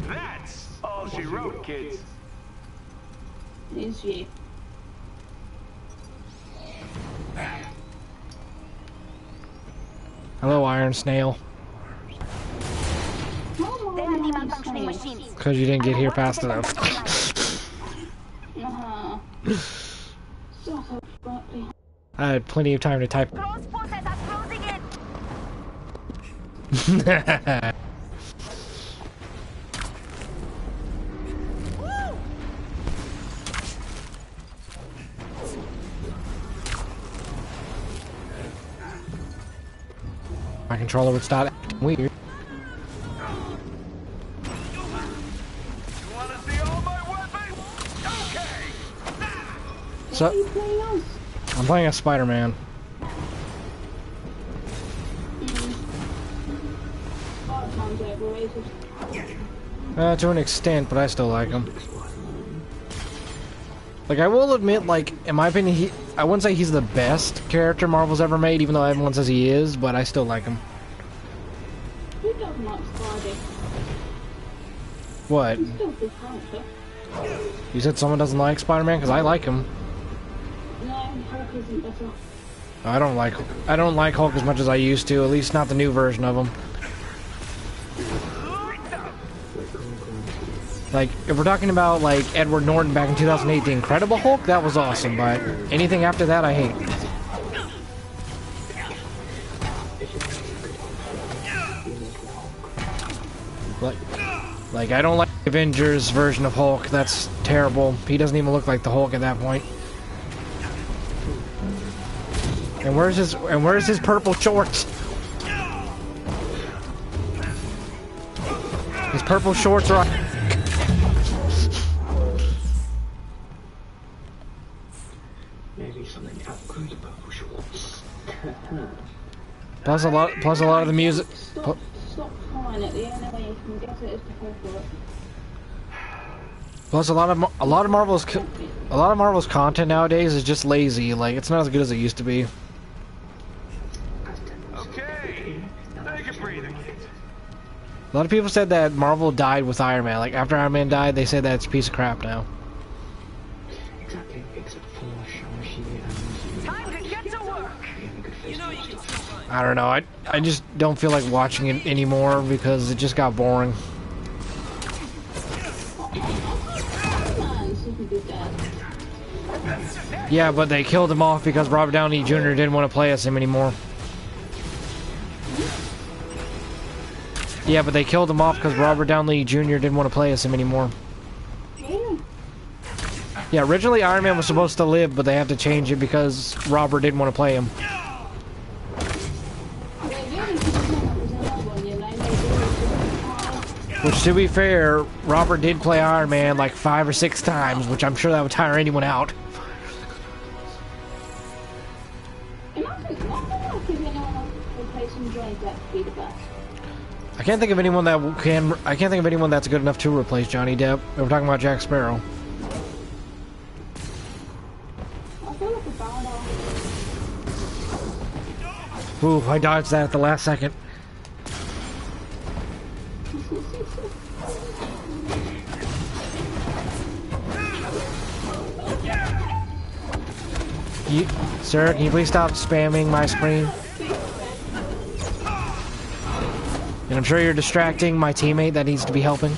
That's all she wrote, kids. Is you. Hello, Iron Snail. Because you didn't get here fast enough. I had plenty of time to type. My controller would start acting weird. So, I'm playing as Spider-Man. To an extent, but I still like him. Like, I will admit, like, in my opinion, I wouldn't say he's the best character Marvel's ever made, even though everyone says he is, but I still like him. Who doesn't like Spidey? What? He's still a good character. You said someone doesn't like Spider-Man? Because I like him. No, Hulk isn't better. I don't like Hulk as much as I used to, at least not the new version of him. Like, if we're talking about, like, Edward Norton back in 2008, The Incredible Hulk, that was awesome, but anything after that, I hate. Like, I don't like the Avengers version of Hulk. That's terrible. He doesn't even look like the Hulk at that point. And where's his purple shorts? His purple shorts are... Maybe something upgrade purple shorts. Plus a lot of the music... Stop crying at the only way you can get it is to pay for it. Plus a lot of Marvel's content nowadays is just lazy. Like, it's not as good as it used to be. Okay, take a breather, kids. A lot of people said that Marvel died with Iron Man. Like, after Iron Man died, they said that it's a piece of crap now. Exactly, except for Shang-Chi and... Time to get to work! You know you can still run. I don't know. I just don't feel like watching it anymore because it just got boring. Yeah, but they killed him off because Robert Downey Jr. didn't want to play as him anymore. Yeah, but they killed him off because Robert Downey Jr. didn't want to play as him anymore. Yeah, originally Iron Man was supposed to live, but they had to change it because Robert didn't want to play him. Which, to be fair, Robert did play Iron Man like 5 or 6 times, which I'm sure that would tire anyone out. I can't think of anyone that can. I can't think of anyone that's good enough to replace Johnny Depp. We're talking about Jack Sparrow. Ooh, I dodged that at the last second. Sir, can you please stop spamming my screen? And I'm sure you're distracting my teammate that needs to be helping.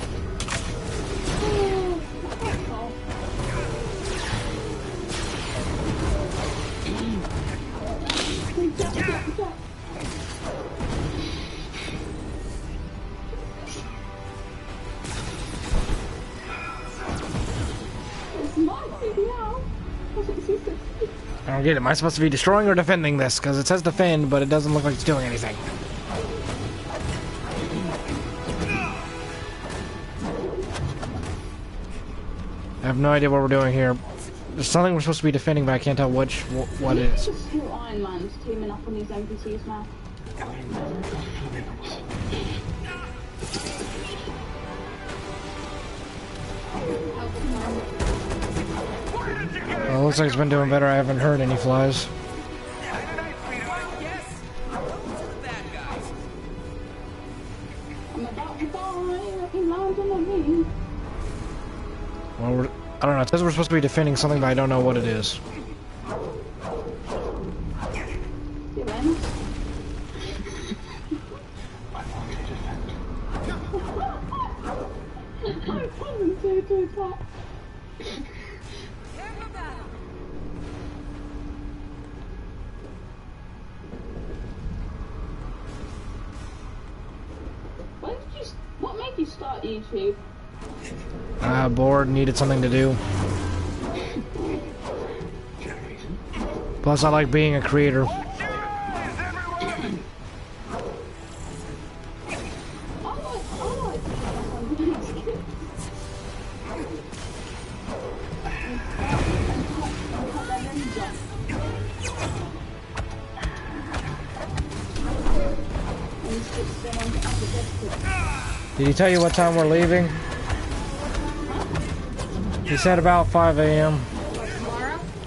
I don't get it. Am I supposed to be destroying or defending this? Because it says defend, but it doesn't look like it's doing anything. I have no idea what we're doing here. There's something we're supposed to be defending, but I can't tell what it is. Just two Iron Mans teaming up on these NPCs now. Well, it looks like it's been doing better. I haven't heard any flies. I'm about to die. He landed on me. Well, I don't know. It says we're supposed to be defending something, but I don't know what it is. You win. I wasn't there to attack. What made you start YouTube? Bored, needed something to do. Plus, I like being a creator. Did he tell you what time we're leaving? He said about 5 a.m.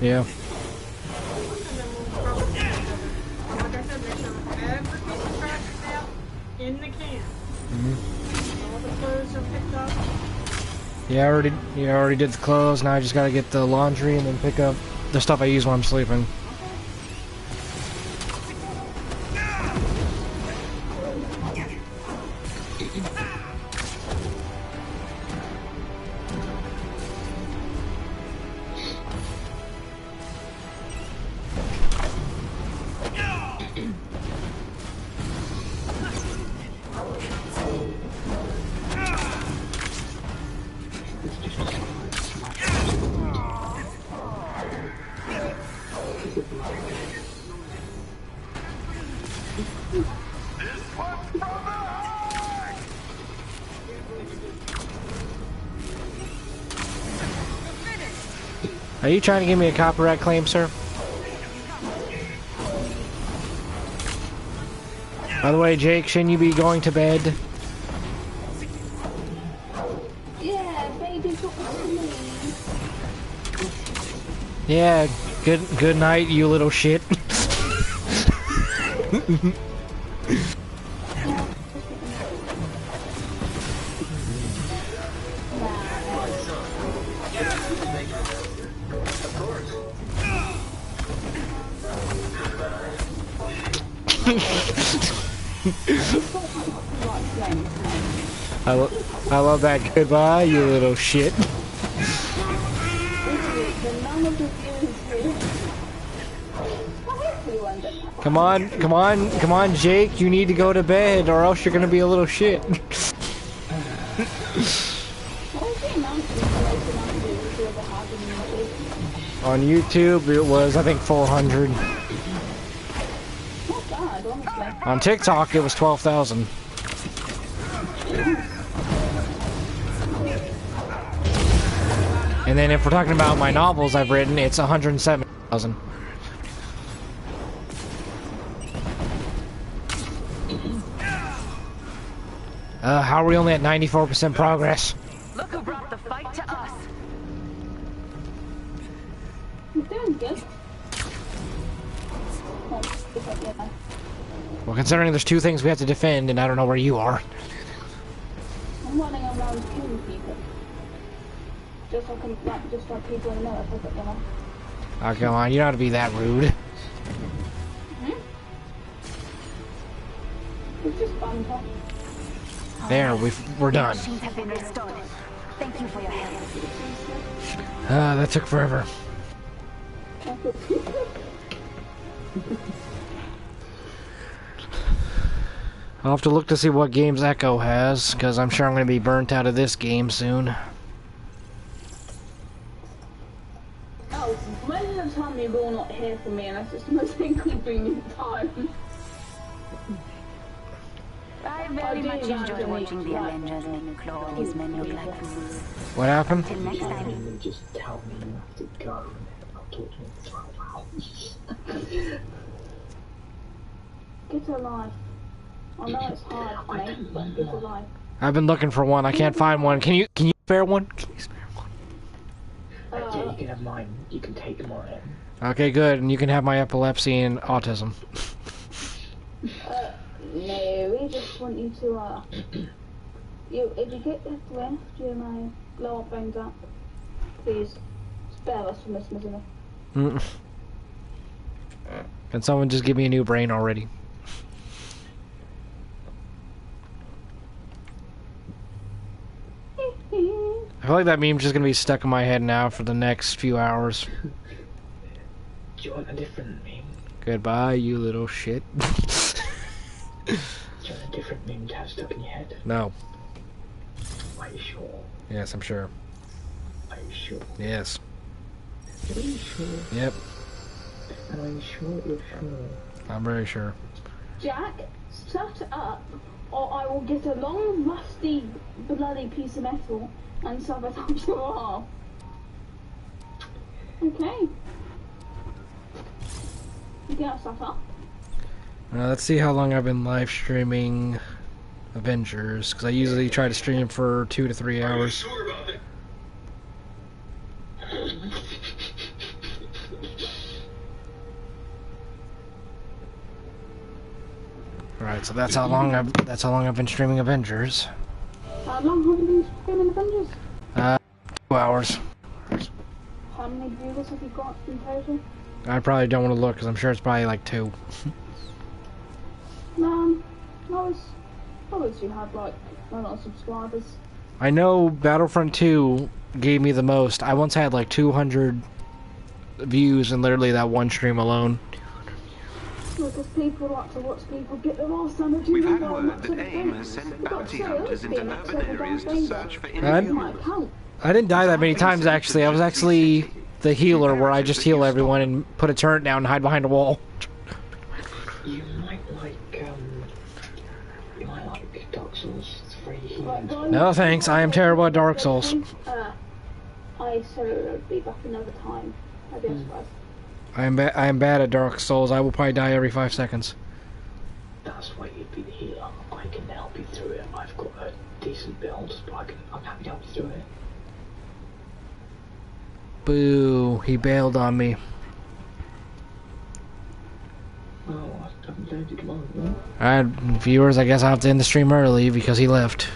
Yeah. And then we'll probably get together. Like I said, make sure every piece of trash is out in the can. All the clothes are picked up. Yeah, I already did the clothes. Now I just gotta get the laundry and then pick up the stuff I use when I'm sleeping. Are you trying to give me a copyright claim, sir? By the way, Jake, shouldn't you be going to bed? Yeah, baby, talk to me. Yeah, good night, you little shit. I love that. Goodbye, you little shit. Come on, Jake. You need to go to bed, or else you're gonna be a little shit. On YouTube, it was, I think, 400. On TikTok, it was 12,000. And then if we're talking about my novels I've written, it's 107,000. How are we only at 94% progress? Look who brought the fight to us. You're doing good. Well, considering there's two things we have to defend, and I don't know where you are. I'm running around killing people. Just so people know if I put them on. Oh, come on, you don't have to be that rude. It's just fun, huh? There, we're done. Machines have been restored. Thank you for your help. That took forever. I'll have to look to see what games Echo has, because I'm sure I'm going to be burnt out of this game soon. Oh, most of the time you will not hear from me, and that's just the most inconvenient time. I very much enjoy watching the Avengers make claw his men look like fools. What happened? Till next time. And just tell me you have to go, and then I'll talk to you in 12 hours. Get a life. I know it's hard, mate, but get a life. I've been looking for one. I can't find one. Can you spare one? Can you spare one? Yeah, you can have mine. You can take mine. Okay, good. And you can have my epilepsy and autism. No, we just want you to, if you get left with, do you mind blow our phones up? Please, spare us from this misery. Can someone just give me a new brain already? I feel like that meme's just gonna be stuck in my head now for the next few hours. Do you want a different meme? Goodbye, you little shit. Do you want a different meme to have stuck in your head? No. Are you sure? Yes, I'm sure. Are you sure? Yes. Are you sure? Yep. And are you sure you're sure? I'm very sure. Jack, shut up, or I will get a long, rusty, bloody piece of metal and shove it up your arm. Okay. You get shut up. Let's see how long I've been live streaming Avengers, because I usually try to stream for 2 to 3 hours. Sure about it? Alright, so that's how long I've been streaming Avengers. How long have you been streaming Avengers? 2 hours. How many viewers have you got in total? I probably don't want to look because I'm sure it's probably like 2. No, I wish you had like a lot of subscribers. I know Battlefront 2 gave me the most. I once had like 200 views in literally that one stream alone. Because people like to watch people get their arse handed to We've them had by word that lots of AIM has things. sent But bounty seriously, hunters into that's urban every areas damn to thing. search for It's my inhuman. account. I didn't die that many times actually. I was actually the healer where I just heal everyone and put a turret down and hide behind a wall. You might like Dark Souls 3 healing. No thanks, I am terrible at Dark Souls. I said it would be back another time. I guess, guys. I am bad at Dark Souls. I will probably die every 5 seconds. That's why you'd be the healer. I can help you through it. I've got a decent build, but I'm happy to help you through it. Boo, he bailed on me. Well, I haven't loaded mine, no? Alright, viewers, I guess I'll have to end the stream early because he left.